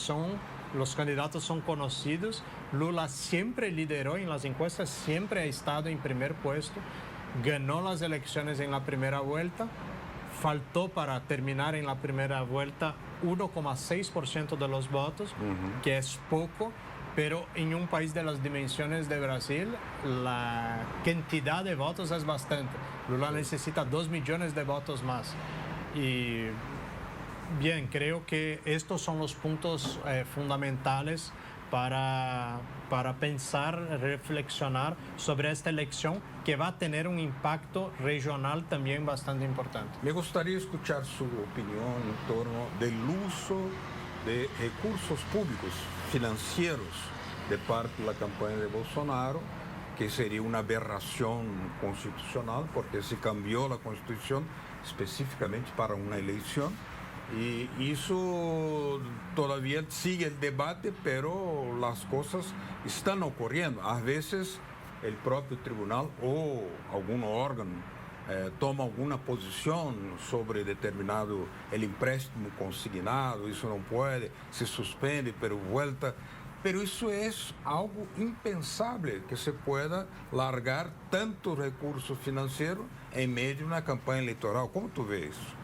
los candidatos son conocidos. Lula siempre lideró en las encuestas, siempre ha estado en primer puesto, ganó las elecciones en la primera vuelta, faltó para terminar en la primera vuelta 1,6% de los votos, que es poco, pero en un país de las dimensiones de Brasil, la cantidad de votos es bastante. Lula necesita 2 millones de votos más. Y bien, creo que estos son los puntos fundamentales para pensar, reflexionar sobre esta elección, que va a tener un impacto regional también bastante importante. Me gustaría escuchar su opinión en torno del uso de recursos públicos financieros de parte de la campaña de Bolsonaro, que sería una aberración constitucional, porque se cambió la Constitución específicamente para una elección. Y eso todavía sigue el debate, pero las cosas están ocurriendo. A veces el propio tribunal o algún órgano toma alguna posición sobre determinado el empréstimo consignado, eso no puede, se suspende, pero vuelta. Pero eso es algo impensable, que se pueda largar tanto recursos financieros en medio de una campaña electoral. ¿Cómo tú ves eso?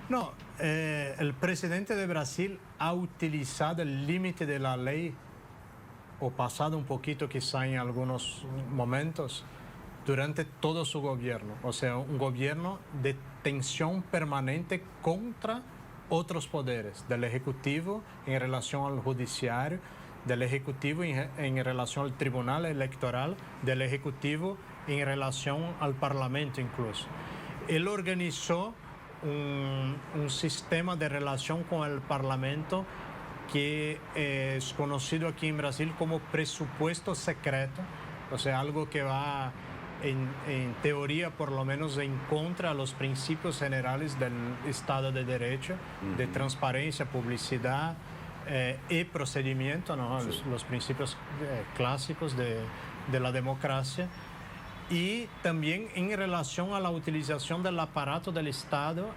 No, el presidente de Brasil ha utilizado el límite de la ley, o pasado un poquito quizá en algunos momentos, durante todo su gobierno. O sea, un gobierno de tensión permanente contra otros poderes, del Ejecutivo en relación al Judiciario, del Ejecutivo en relación al Tribunal Electoral, del Ejecutivo en relación al Parlamento incluso. Él organizó un sistema de relación con el Parlamento que es conocido aquí en Brasil como presupuesto secreto, o sea, algo que va en teoría por lo menos en contra de los principios generales del Estado de Derecho, de transparencia, publicidad y procedimiento, ¿no? Los principios clásicos de la democracia. Y también en relación a la utilización del aparato del Estado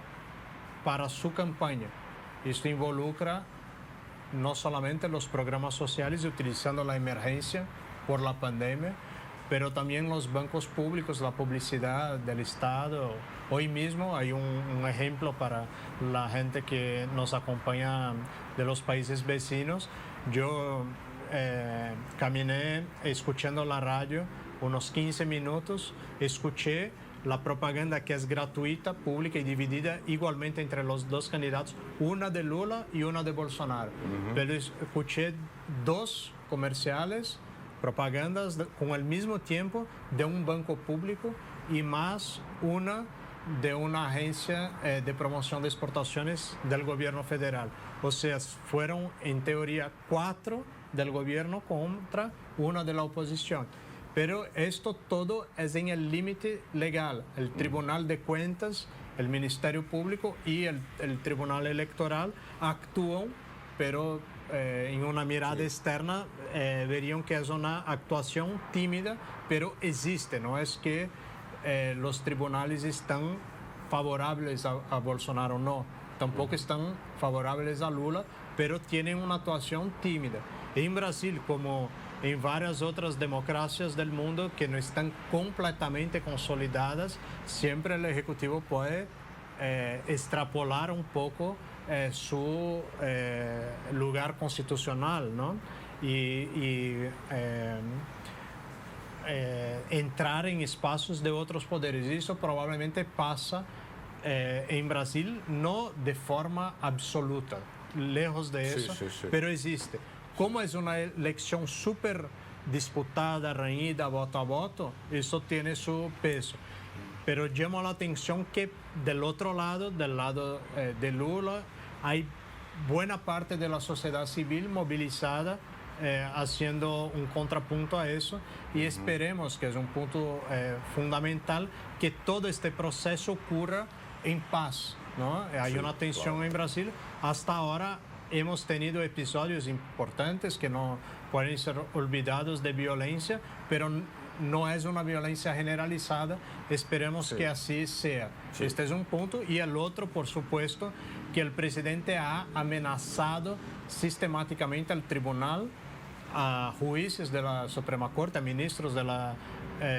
para su campaña. Esto involucra no solamente los programas sociales, utilizando la emergencia por la pandemia, pero también los bancos públicos, la publicidad del Estado. Hoy mismo hay un ejemplo para la gente que nos acompaña de los países vecinos. Yo caminé escuchando la radio unos 15 minutos, escuché la propaganda que es gratuita, pública y dividida igualmente entre los dos candidatos, una de Lula y una de Bolsonaro. Pero escuché dos comerciales, propagandas con el mismo tiempo de un banco público y más una de una agencia de promoción de exportaciones del gobierno federal. O sea, fueron en teoría 4 del gobierno contra una de la oposición. Pero esto todo es en el límite legal. El Tribunal de Cuentas, el Ministerio Público y el Tribunal Electoral actúan, pero en una mirada externa verían que es una actuación tímida, pero existe. No es que los tribunales están favorables a Bolsonaro, no. Tampoco están favorables a Lula, pero tienen una actuación tímida. En Brasil, como en varias otras democracias del mundo que no están completamente consolidadas, siempre el Ejecutivo puede extrapolar un poco su lugar constitucional, ¿no? Y entrar en espacios de otros poderes. Y eso probablemente pasa en Brasil, no de forma absoluta, lejos de eso, pero existe. Como es una elección súper disputada, reñida, voto a voto, eso tiene su peso. Pero llama la atención que del otro lado, del lado de Lula, hay buena parte de la sociedad civil movilizada haciendo un contrapunto a eso y esperemos, que es un punto fundamental, que todo este proceso ocurra en paz, ¿no? Hay una tensión en Brasil. Hasta ahora hemos tenido episodios importantes que no pueden ser olvidados de violencia, pero no es una violencia generalizada. Esperemos que así sea. Este es un punto. Y el otro, por supuesto, que el presidente ha amenazado sistemáticamente al tribunal, a jueces de la Suprema Corte, a ministros de la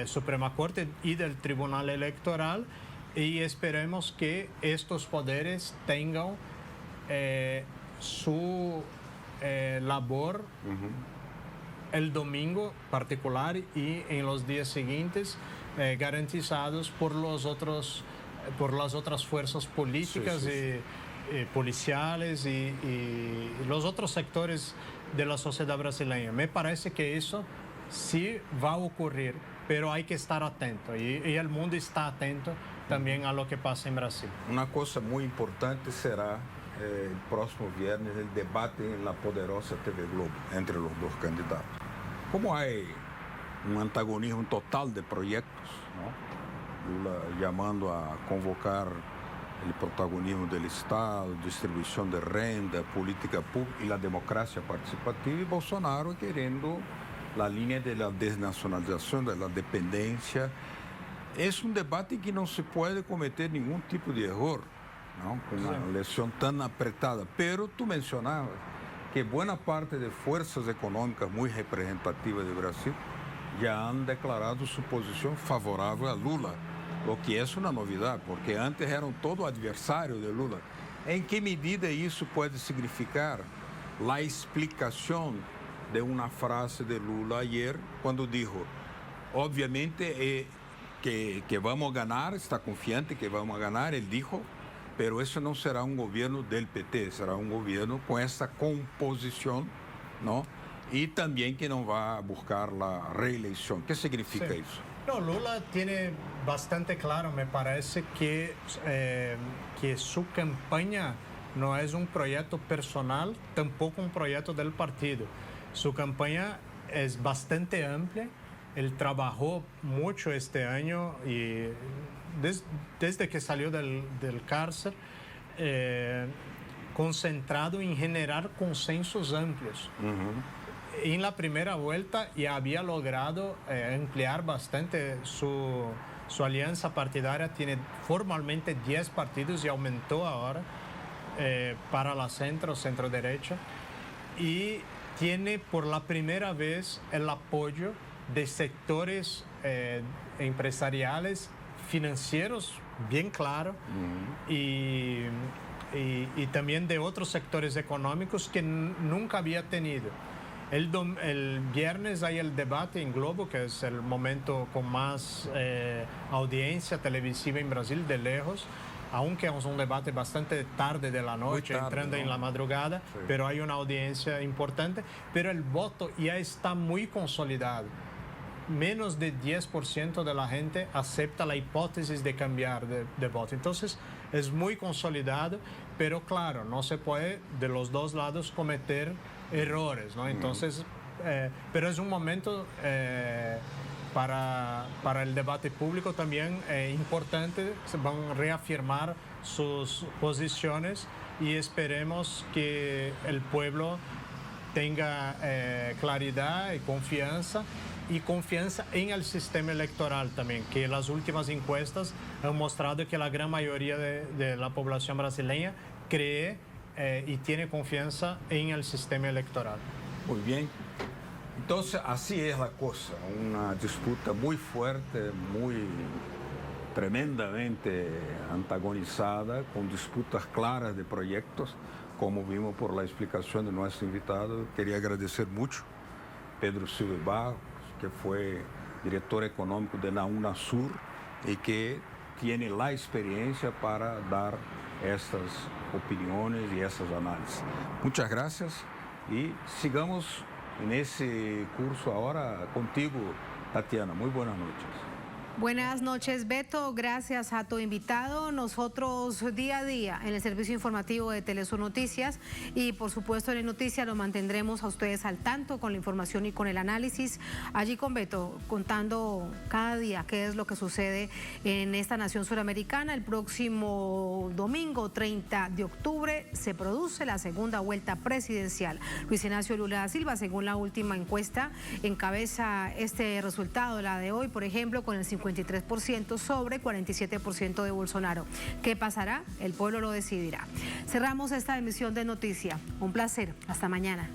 Suprema Corte y del Tribunal Electoral, y esperemos que estos poderes tengan su labor el domingo particular y en los días siguientes garantizados por las otras fuerzas políticas y policiales y los otros sectores de la sociedad brasileña. Me parece que eso sí va a ocurrir, pero hay que estar atento y el mundo está atento también a lo que pasa en Brasil. Una cosa muy importante será el próximo viernes el debate en la poderosa TV Globo entre los dos candidatos. Como hay un antagonismo total de proyectos, ¿no? Lula llamando a convocar el protagonismo del Estado, distribución de renta, política pública y la democracia participativa, y Bolsonaro queriendo la línea de la desnacionalización, de la dependencia. Es un debate que no se puede cometer ningún tipo de error, ¿no? Con una elección tan apretada. Pero tú mencionabas que buena parte de fuerzas económicas muy representativas de Brasil ya han declarado su posición favorable a Lula, lo que es una novedad, porque antes eran todo adversario de Lula. ¿En qué medida eso puede significar la explicación de una frase de Lula ayer cuando dijo, obviamente que vamos a ganar, está confiante que vamos a ganar, él dijo, pero eso no será un gobierno del PT, será un gobierno con esa composición, ¿no? Y también que no va a buscar la reelección. ¿Qué significa eso? No, Lula tiene bastante claro, me parece, que su campaña no es un proyecto personal, tampoco un proyecto del partido. Su campaña es bastante amplia. Él trabajó mucho este año y desde que salió del cárcel, concentrado en generar consensos amplios. En la primera vuelta ya había logrado ampliar bastante su alianza partidaria. Tiene formalmente 10 partidos y aumentó ahora para la centro-derecha. Y tiene por la primera vez el apoyo de sectores empresariales, financieros, bien claro, y también de otros sectores económicos que nunca había tenido. El viernes hay el debate en Globo, que es el momento con más audiencia televisiva en Brasil, de lejos, aunque es un debate bastante tarde de la noche, entrando en la madrugada, sí. Pero hay una audiencia importante, pero el voto ya está muy consolidado. Menos de 10% de la gente acepta la hipótesis de cambiar de voto. Entonces, es muy consolidado, pero claro, no se puede de los dos lados cometer errores, ¿no? Entonces, pero es un momento para el debate público también importante. Se van a reafirmar sus posiciones y esperemos que el pueblo tenga claridad y confianza en el sistema electoral también, que las últimas encuestas han mostrado que la gran mayoría de la población brasileña cree y tiene confianza en el sistema electoral. Muy bien. Entonces, así es la cosa, una disputa muy fuerte, muy tremendamente antagonizada, con disputas claras de proyectos, como vimos por la explicación de nuestro invitado. Quería agradecer mucho a Pedro Silva Barros, que fue director económico de la UNASUR y que tiene la experiencia para dar estas opiniones y estas análisis. Muchas gracias y sigamos en ese curso ahora contigo, Tatiana. Muy buenas noches. Buenas noches, Beto. Gracias a tu invitado. Nosotros día a día en el servicio informativo de Telesur Noticias y por supuesto en el Noticias lo mantendremos a ustedes al tanto con la información y con el análisis. Allí con Beto, contando cada día qué es lo que sucede en esta nación suramericana. El próximo domingo 30 de octubre se produce la segunda vuelta presidencial. Luis Ignacio Lula da Silva, según la última encuesta, encabeza este resultado, la de hoy, por ejemplo, con el 53% sobre 47% de Bolsonaro. ¿Qué pasará? El pueblo lo decidirá. Cerramos esta emisión de Noticia. Un placer. Hasta mañana.